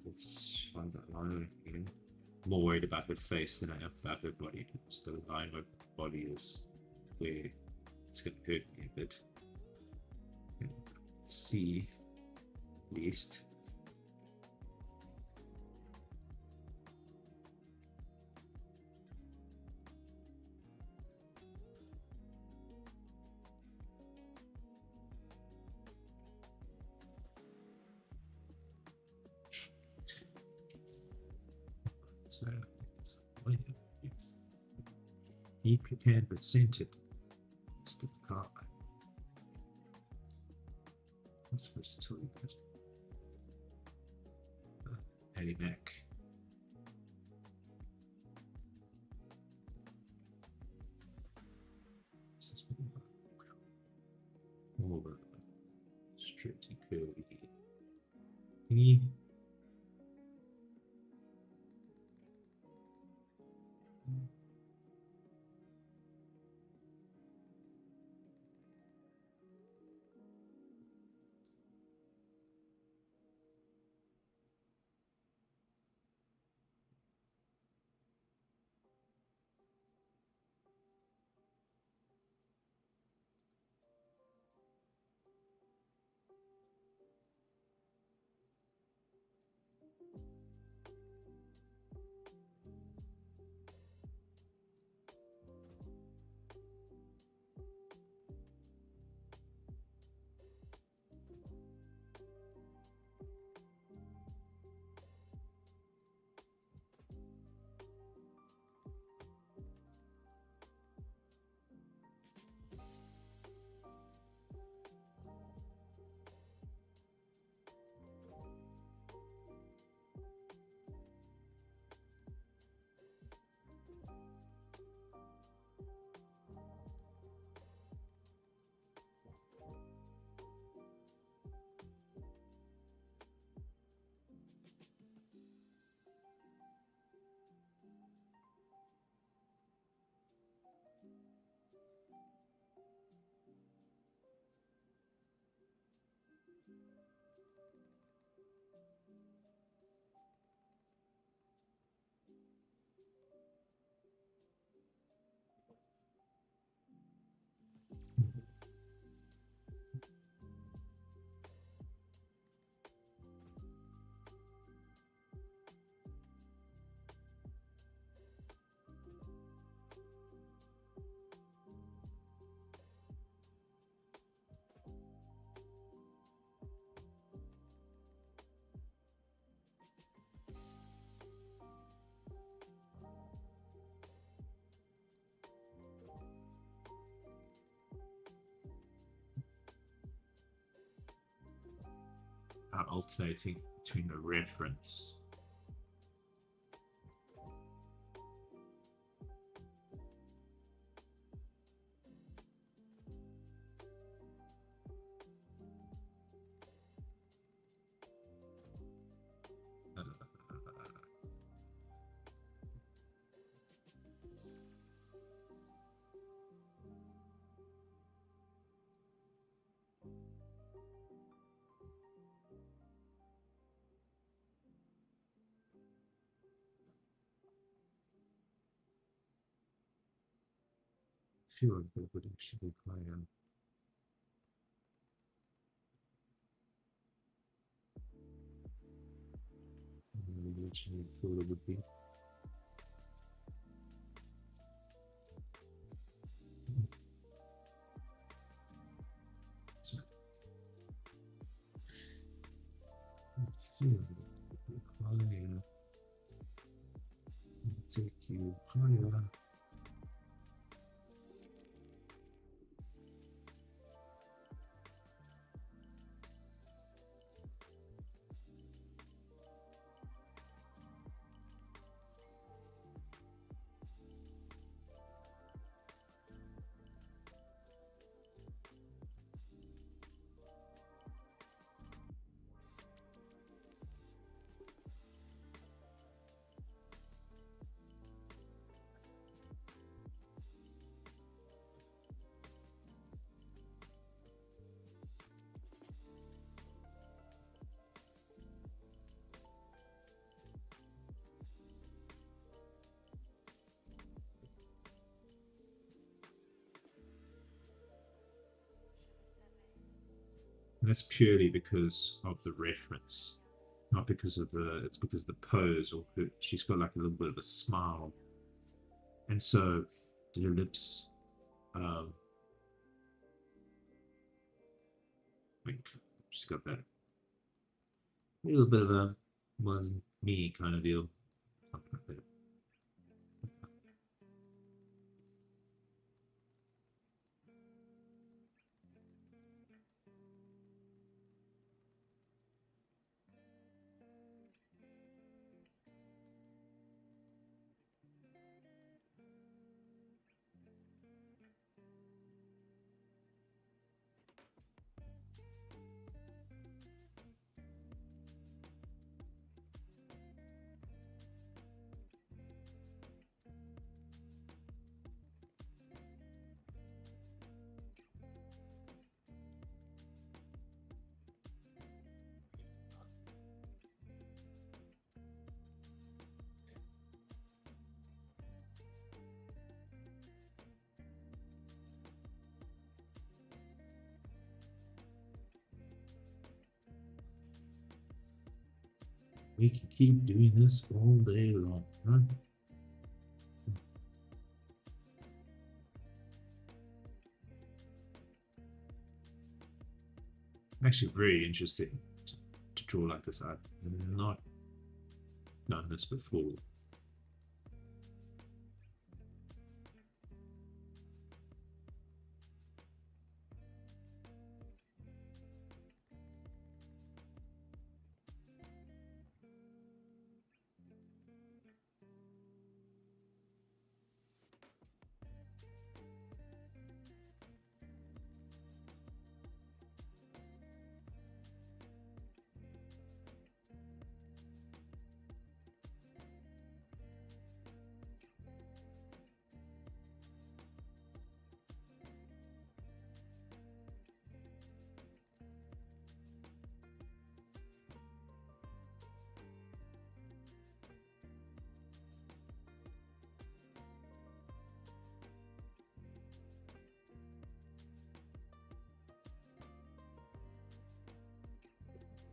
Let's find that line again. I'm more worried about her face than I am about her body. Just the line of her body is where it's going to hurt me a bit. And see, at least. So, keep your canvas centered. Just at the car. I'm supposed to tell you that. Eddie Mac. This is more straight and curly thingy. Alternating between the reference. Feel like that would actually play out. I originally thought it would be. So, I feel like it would be higher. I'll take you higher. And that's purely because of the reference, not because of the. It's because of the pose, or she's got like a little bit of a smile, and so the lips. Wink. She's got that little bit of a was me kind of deal. Something like that. We can keep doing this all day long, right? Actually, very interesting to draw like this. I've not done this before.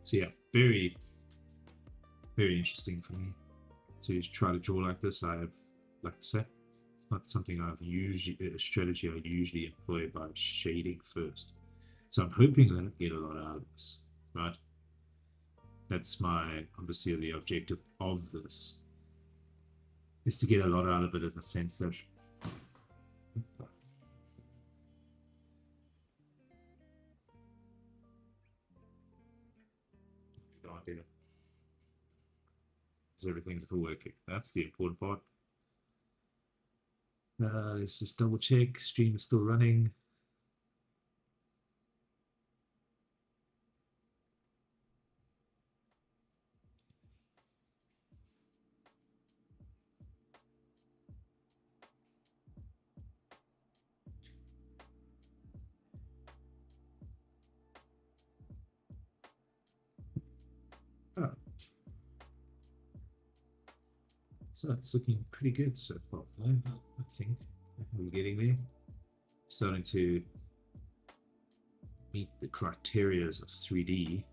So yeah, very, very interesting for me to try to draw like this. I have, like I said, it's not something I've usually, a strategy I usually employ by shading first. So I'm hoping that I get a lot out of this, right? That's my, obviously, the objective of this is to get a lot out of it in the sense that no idea. Is everything still working? That's the important part. Let's just double check. Stream is still running. Oh. So it's looking pretty good so far, I think. We're getting there. Starting to meet the criteria of 3D.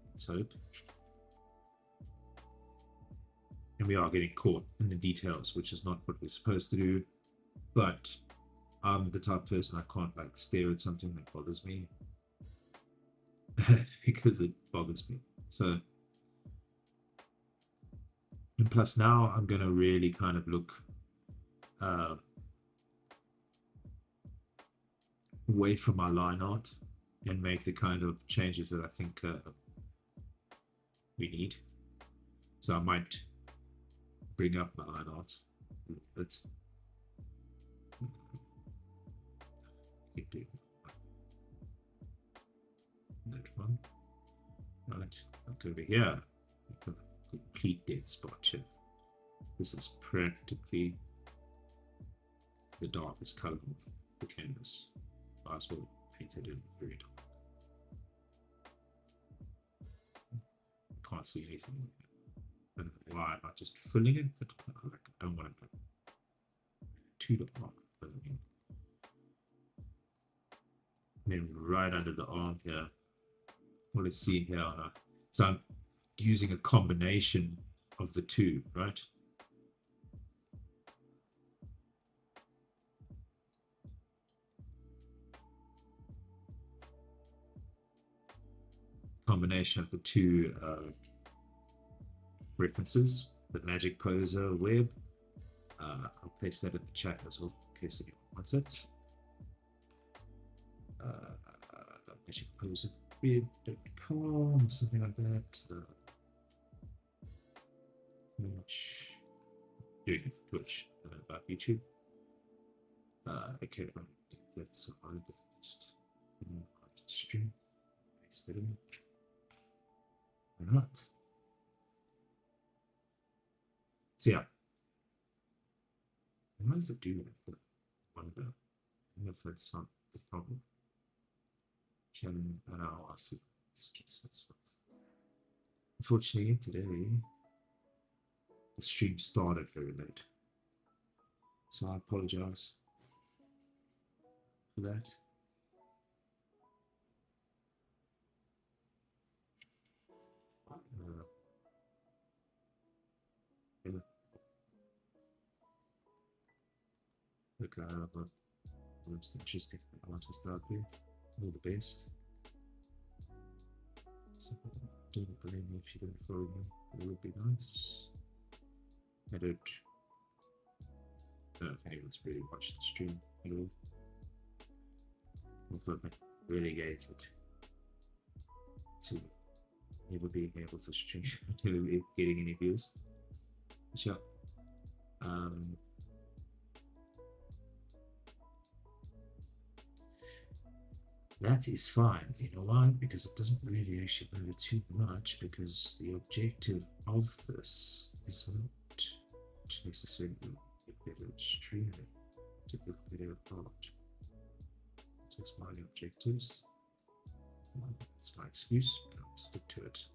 Let's hope. And we are getting caught in the details, which is not what we're supposed to do. But I'm the type of person I can't like stare at something that bothers me because it bothers me. So, and plus now I'm going to really kind of look away from my line art and make the kind of changes that I think we need. So I might bring up my line art a little bit. That one. Right, look over here. Complete dead spot here. This is practically the darkest color of the canvas. I as well painted it very dark. Can't see anything. I don't know why I'm not just filling it, but I don't want to too dark. Then right under the arm here. Well, let's see here. So I'm using a combination of the two, right? Combination of the two references, the Magic Poser web. I'll paste that in the chat as well in case anyone wants it. magicposerweb.com, something like that. Doing it for Twitch, about YouTube. Okay, that's on the stream. Paste it in. Why not? So yeah. What does it do with the wonder? I wonder if that's not the problem. I see. Unfortunately, today the stream started very late, so I apologize for that. Yeah. Okay, I have a most interesting I want to start with. All the best. So, don't blame me if you don't follow me. It would be nice. I don't think anyone's really watched the stream at all. I feel like relegated to never being able to stream, never getting any views. Sure. That is fine, you know why? Because it doesn't really actually matter too much, because the objective of this is not necessarily a better stream to be video apart. So it's my objectives. It's my excuse, I'll stick to it.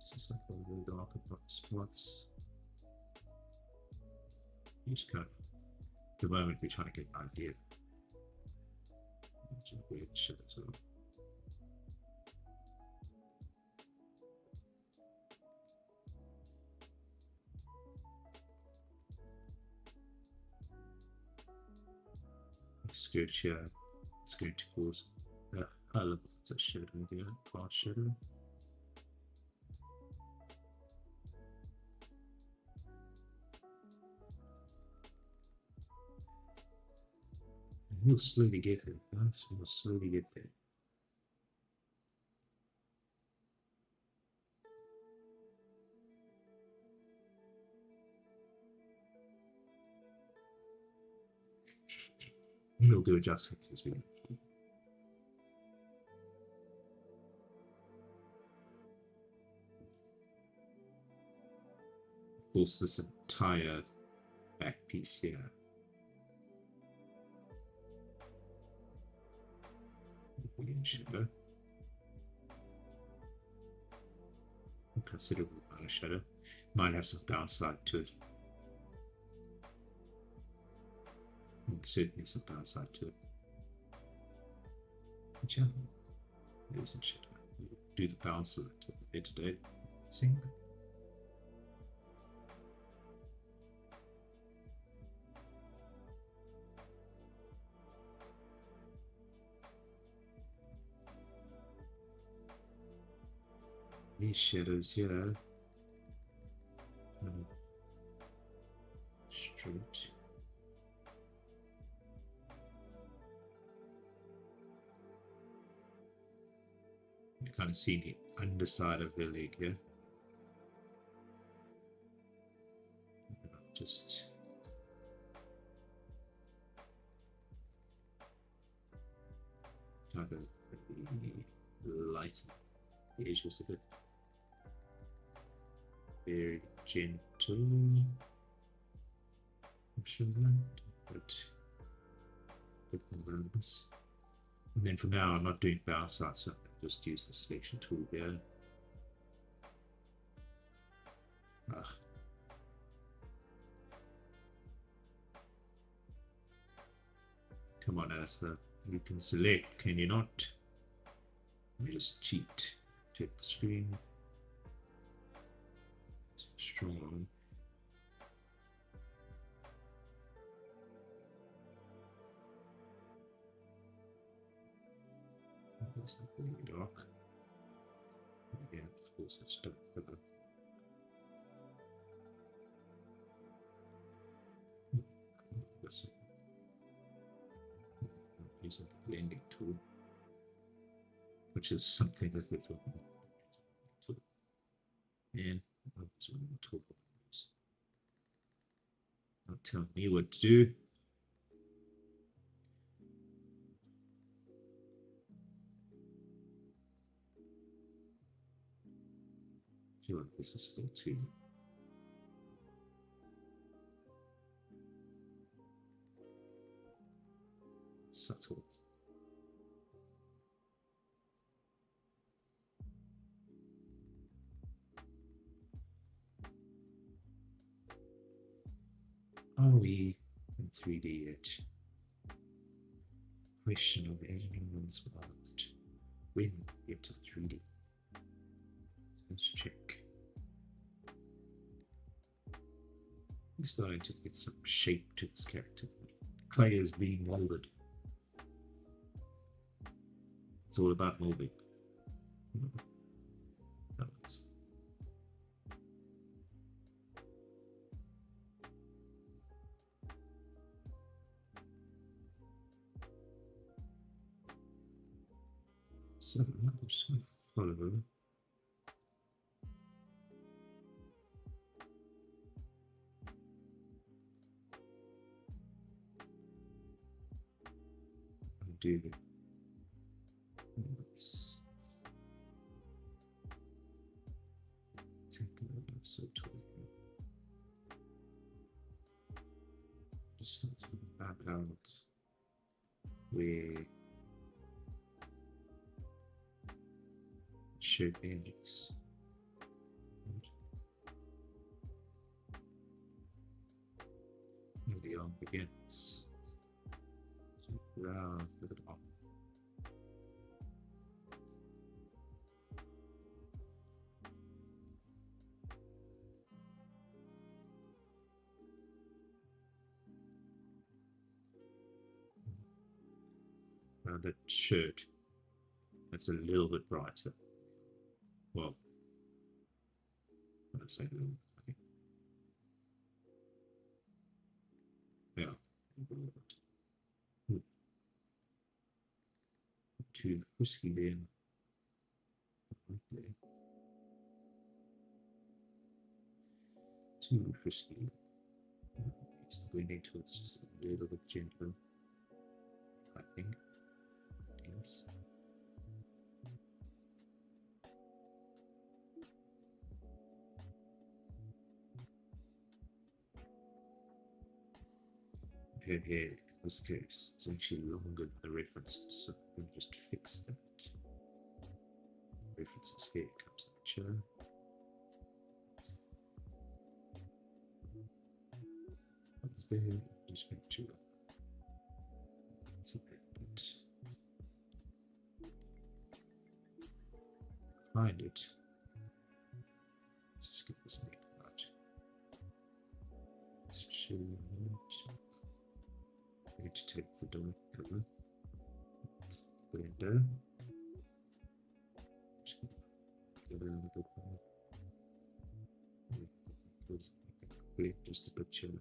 It's just like a little dark spots. You just kind of, at the moment, we're trying to get an idea. Which is weird shit as well. Scooch here. It's going to cause a high level of shadow here, fast shadow. And we'll slowly get there, guys. We'll slowly get there. We'll do adjustments as we go. Of course, this entire back piece here. In shadow. A considerable amount of shadow. Might have some downside to it. Certainly some downside to it. But yeah, it isn't shadow. We'll do the balance of it today. See? These shadows here. Straight. You kind of see the underside of the leg here. Just kind of lighten the edges a bit. Very gentle. And then from now, I'm not doing bow sides, so I'll just use the selection tool here. Come on, Alistair. You can select, can you not? Let me just cheat. Check the screen. It's strong. It's not really dark. Yeah, of course it's dark. Using the blending tool, which is something that we thought. And tool. Not telling me what to do. I feel like this is still too subtle. Are we in 3D yet? Question of anyone's mind. When we get to 3D? Let's check. We're starting to get some shape to this character. Clay is being molded. It's all about molding. So I'm just going to follow. Do this. Take a little bit so tall. Just start to map out where shape ends. the yarn begins. Round the top. Now that shirt, that's a little bit brighter. Well, let's say a little. Okay. Yeah. Too frisky there. Right there. Too frisky. We need to, it's just a little bit gentler, I think. Yes. Here, in this case, it's actually longer than the references, so we just fix that. References here comes the chair. What's there? Just make sure. It's a bit. Find it. Let's just get this thing out. Let's show it. I need to take the door cover. Put it down. Get a little bit more. Just a picture.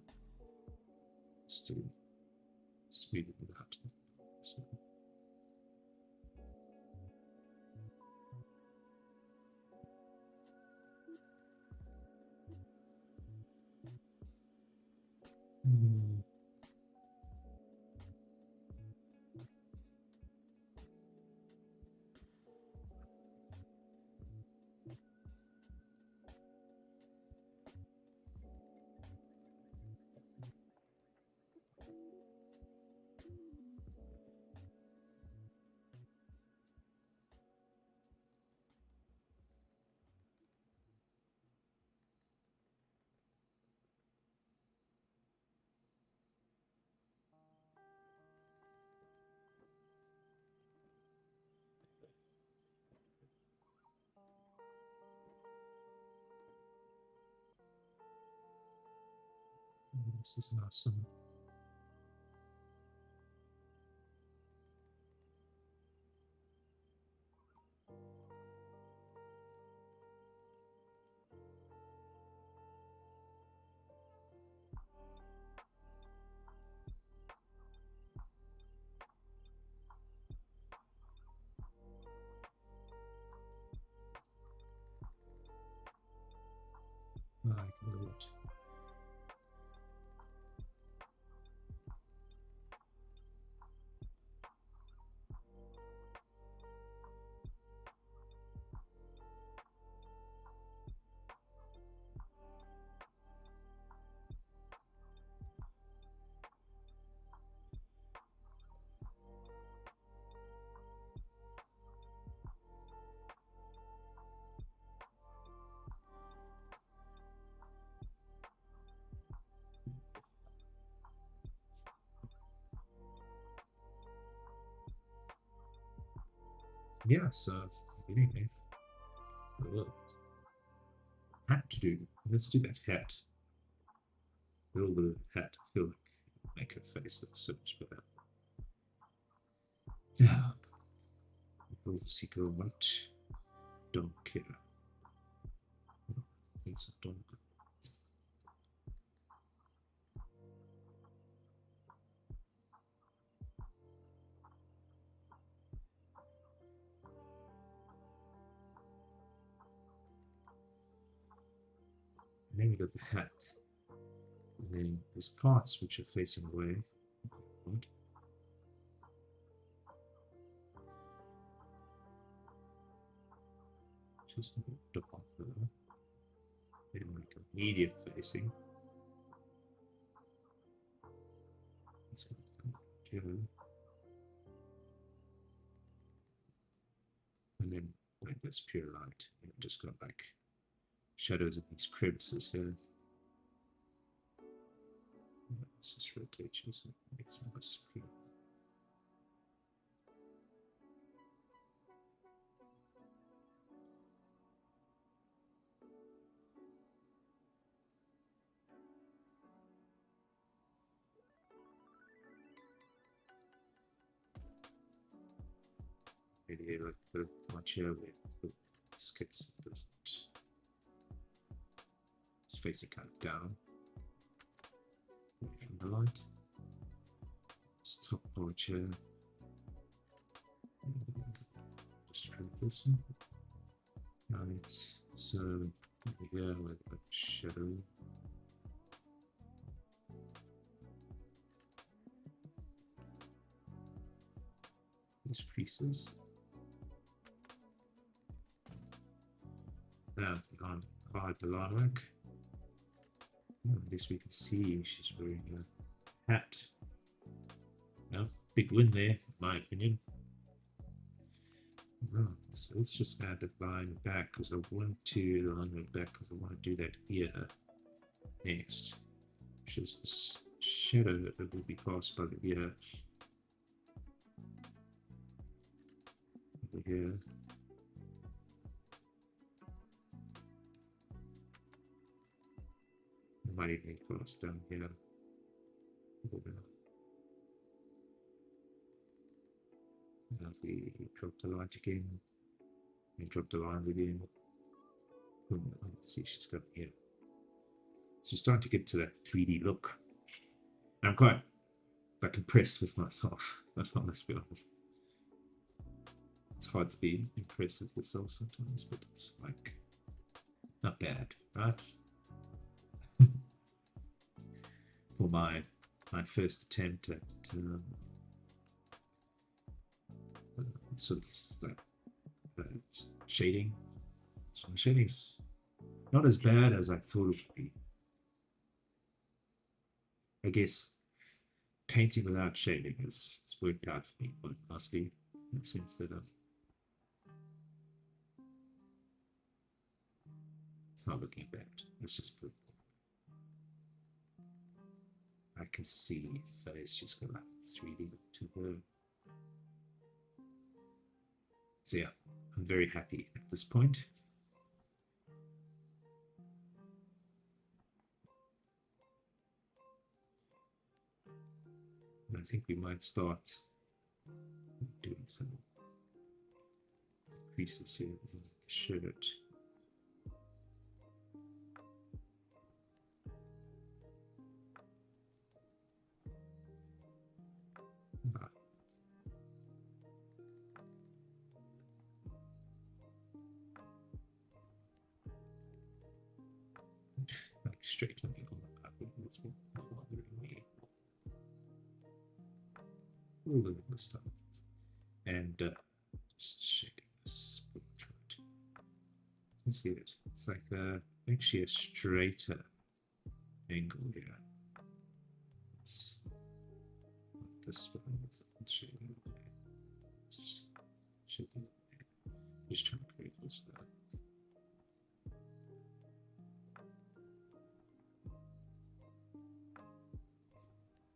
Just to speed it out. So. This is awesome. I can do it. Yeah, so anyway, hat to do. Let's do that hat. A little bit of hat. I feel like make her face look so much better. Yeah. Obviously go out. Don't care. It's a dog. And then we got the hat. And then there's parts which are facing away. Right? Just the top there. Then we got medium facing. Let's go together. And then like this pure light. And just got like shadows in these crevices here. Let's just rotate you so it's more screen. Maybe like the one here where the skits doesn't. It's facing kind of down from the light. This top part here. Just try this one. Right, so over here with the shadow. These creases. Now behind the line work. At least we can see she's wearing a hat. Well, big win there, in my opinion. Right, so let's just add the line back because I want to line it back because I want to do that here next. Which is this shadow that will be cast by the ear. Over here. Might even close down here. Now if we drop the light again, and drop the lines again. Let's see, she's got here. So she's starting to get to that 3D look. And I'm quite like impressed with myself. Let's be honest. It's hard to be impressed with yourself sometimes, but it's like not bad, right? For my first attempt at sort of shading. So my shading's not as bad as I thought it would be. I guess painting without shading has worked out for me quite nicely in the sense that it's not looking bad. Let's just put. I can see that it's just got like 3D to her. So yeah, I'm very happy at this point. And I think we might start doing some creases here with the shirt. Like straight line on the pattern, it's been bothering me. All of the stuff. And just shaking this portrait. Let's see it. It's like actually a straighter angle here. Let's put this one. Just trying to create this now.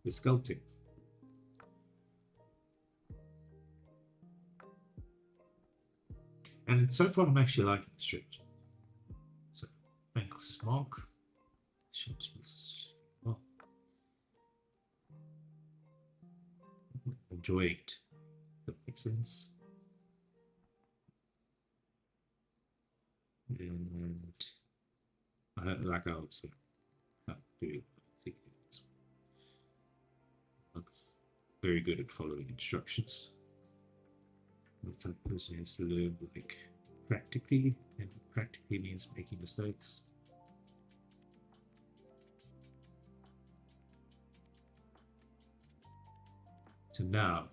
The sculpting. And so far I'm actually liking the stretch. So thanks Marc. Well, enjoying it. That makes sense. And like I was saying, I'm very good at following instructions. The type of person has to learn like practically, and practically means making mistakes. So now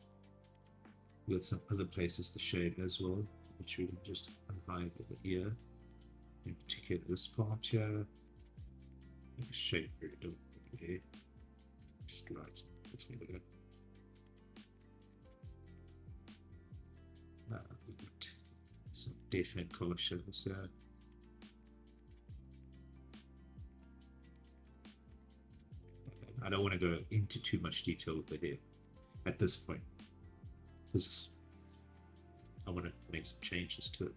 we've got some other places to shade as well, which we can just hide over here. In particular, this part here. Shade very dark over here. Just light. Let's make it. We've got some definite color shadows there. I don't want to go into too much detail with the hair at this point, because I want to make some changes to it.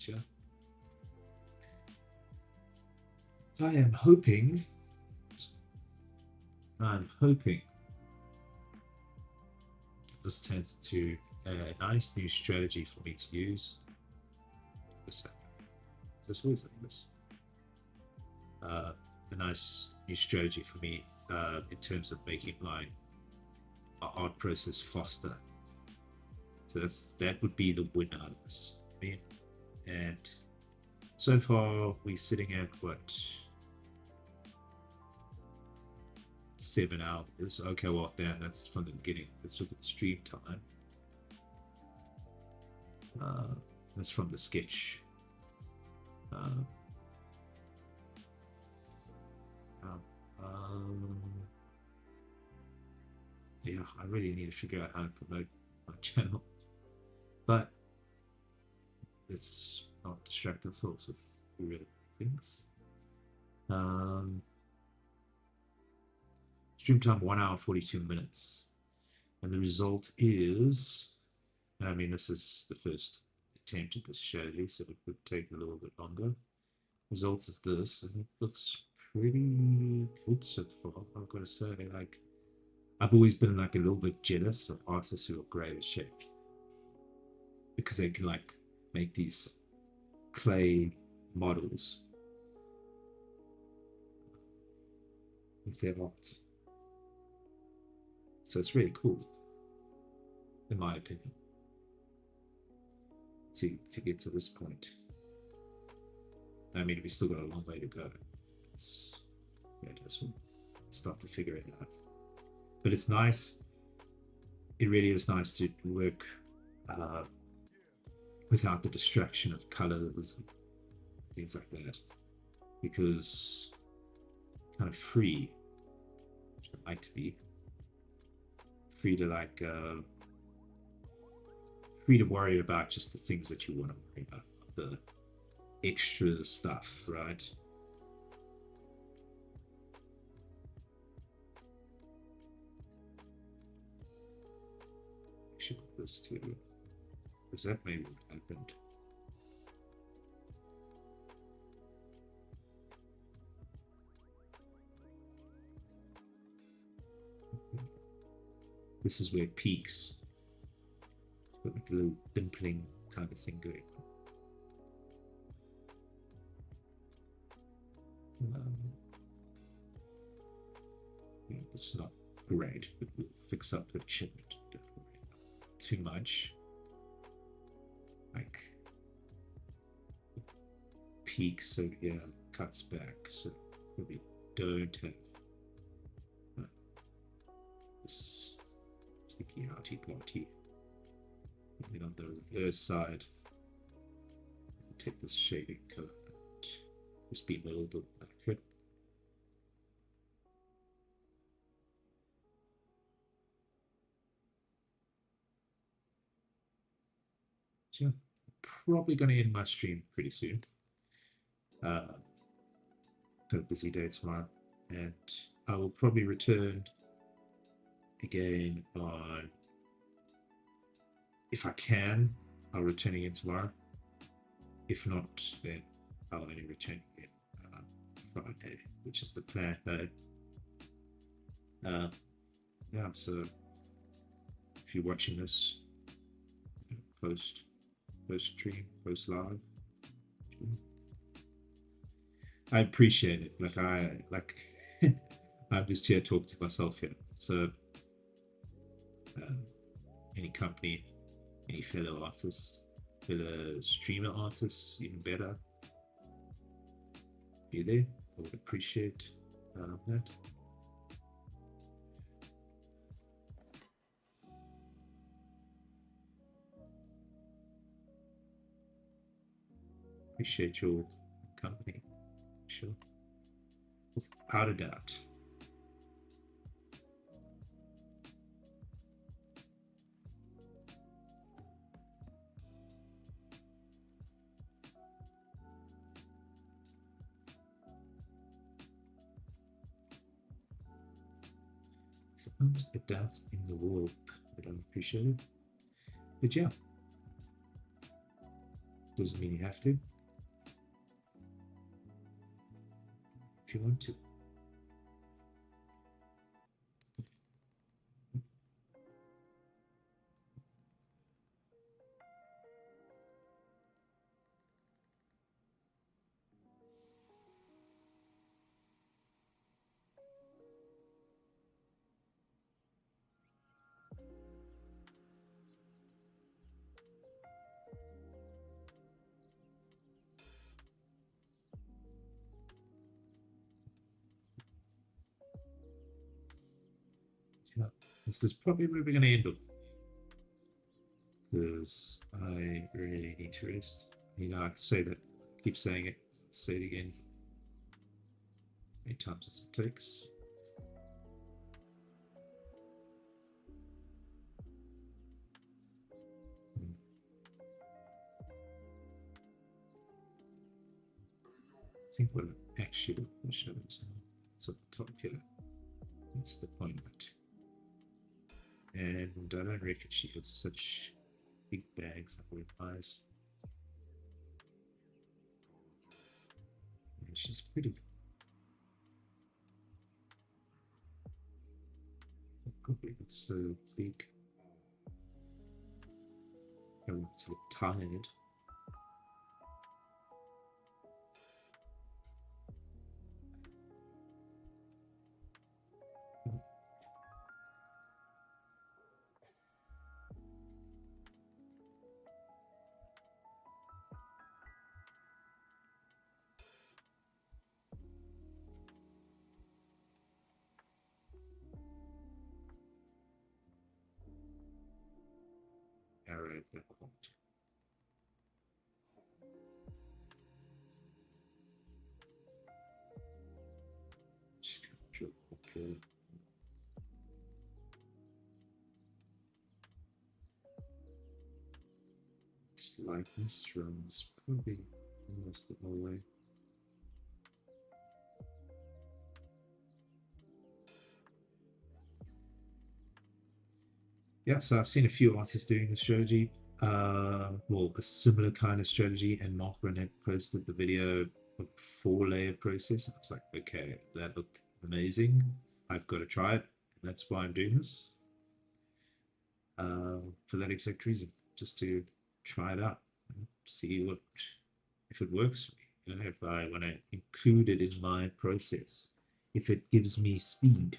Yeah. I'm hoping this turns into a nice new strategy for me to use. This always like this. A nice new strategy for me in terms of making my art process faster. So that would be the win out of this. And so far we're sitting at what, 7 hours. Okay, well then that's from the beginning. Let's look at the stream time. That's from the sketch. Yeah, I really need to figure out how to promote my channel, but let's not distract ourselves with real things. Stream time 1 hour 42 minutes, and the result is, I mean, this is the first attempt at this strategy, so it would take a little bit longer. Results is this, and it looks pretty good so far. I've got to say, like, I've always been like a little bit jealous of artists who are great at shape, because they can like make these clay models with their art. So it's really cool, in my opinion, to get to this point. I mean, we still got a long way to go. It's, yeah, just start to figure it out. But it's nice. It really is nice to work without the distraction of colors and things like that, because kind of free, which I like to be free to like free to worry about just the things that you want to worry about, the extra stuff, right? I should put this too, because that may have happened. This is where it peaks. It's got like a little dimpling kind of thing going on. Yeah, it's not great, but we'll fix up the chin. Don't worry about too much. Like peaks over here, cuts back, so we don't have this sticky arty plotty. And then on the reverse side, take this shading color and just be a little bit accurate. So I'm probably going to end my stream pretty soon. Got a busy day tomorrow, and I will probably return again on, if I can, I'll return again tomorrow. If not, then I'll only return again Friday, which is the plan. Yeah, so if you're watching this post stream, post live, I appreciate it. Like I'm just here talking to myself here. So any company, any fellow artists, fellow streamer artists, even better, be there. I would appreciate that. Appreciate your company, sure, without a doubt. Can't adapt in the warp, but I appreciate it. But yeah, doesn't mean you have to. If you want to. Yeah, this is probably where we're going to end up because I really need to rest. You know, I say that, keep saying it, say it again, as many times as it takes. I think what actually the show is now. It's at the top here. That's the point. And I don't reckon she has such big bags of eyes. And she's pretty. Probably not so big. I want to look tired. Arrow that point. Just gonna drop up here. Lightness runs probably almost the whole way. Yeah, so I've seen a few artists doing this strategy. Well, a similar kind of strategy, and Marc Brunet posted the video of 4-layer process. I was like, okay, that looked amazing. I've got to try it. And that's why I'm doing this. For that exact reason, just to try it out and see what if it works for me. You know, if I want to include it in my process, if it gives me speed,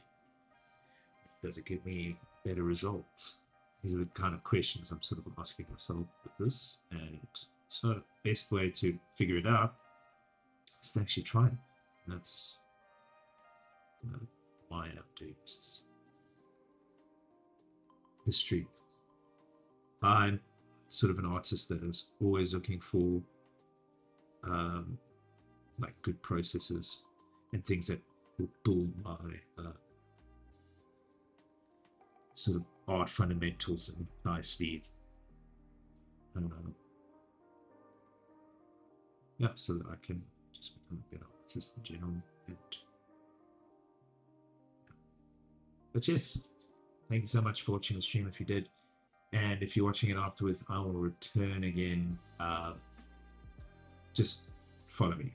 does it give me better results? These are the kind of questions I'm sort of asking myself with this, and so the best way to figure it out is to actually try it. And that's why I'm doing this stream. I'm sort of an artist that is always looking for like good processes and things that will build my sort of art fundamentals and nicely. Yeah, so that I can just become a better artist in general. But yes, thank you so much for watching the stream if you did. And if you're watching it afterwards, I will return again. Just follow me.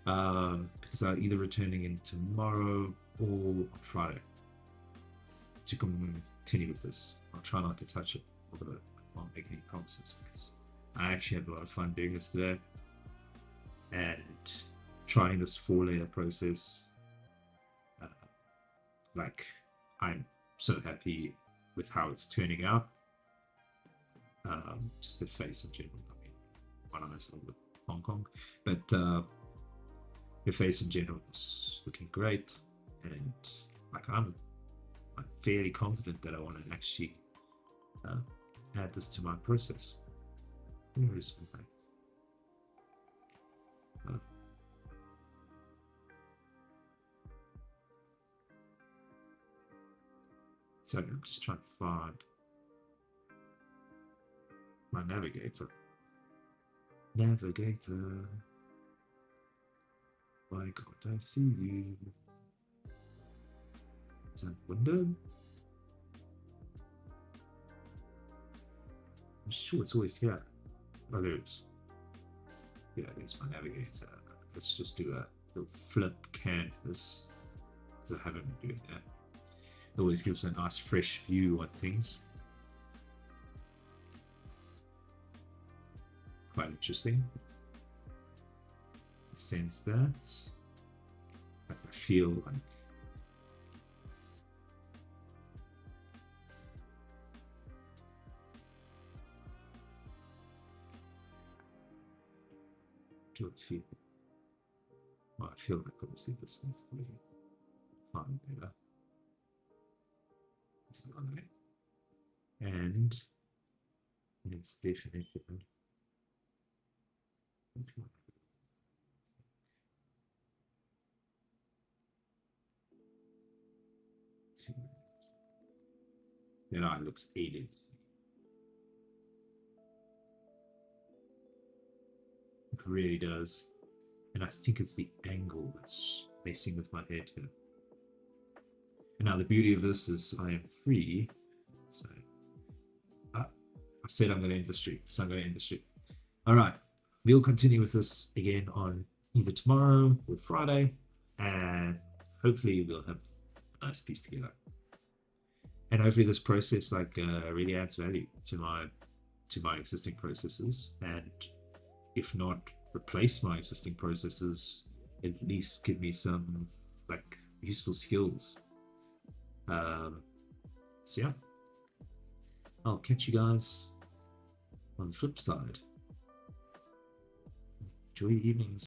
Because I'll either returning in tomorrow or on Friday to continue with this. I'll try not to touch it, although I won't make any promises because I actually had a lot of fun doing this today and trying this 4-layer process. Like, I'm so happy with how it's turning out. Just the face in general. I mean, one eye's a little bit Hong Kong, but your face in general is looking great, and like I'm fairly confident that I want to actually add this to my process. Where is my so I'm just trying to find my navigator. Navigator, why can't I see you? Is that window? I'm sure it's always here. Oh, there it is. Yeah, there's my navigator. Let's just do a little flip canvas, because I haven't been doing that. It always gives a nice fresh view on things. Quite interesting. Sense that. I feel like do it feel? Well, I feel like obviously this needs to be fine better. This is on it. And it's definitely that eye looks alien. It really does. And I think it's the angle that's messing with my head here. And now the beauty of this is I am free. So I said I'm going to end the stream. So I'm going to end the stream. All right. We'll continue with this again on either tomorrow or Friday. And hopefully we'll have a nice piece together. And hopefully this process really adds value to my existing processes. And if not replace my existing processes, at least give me some useful skills. So yeah, I'll catch you guys on the flip side. Enjoy your evenings.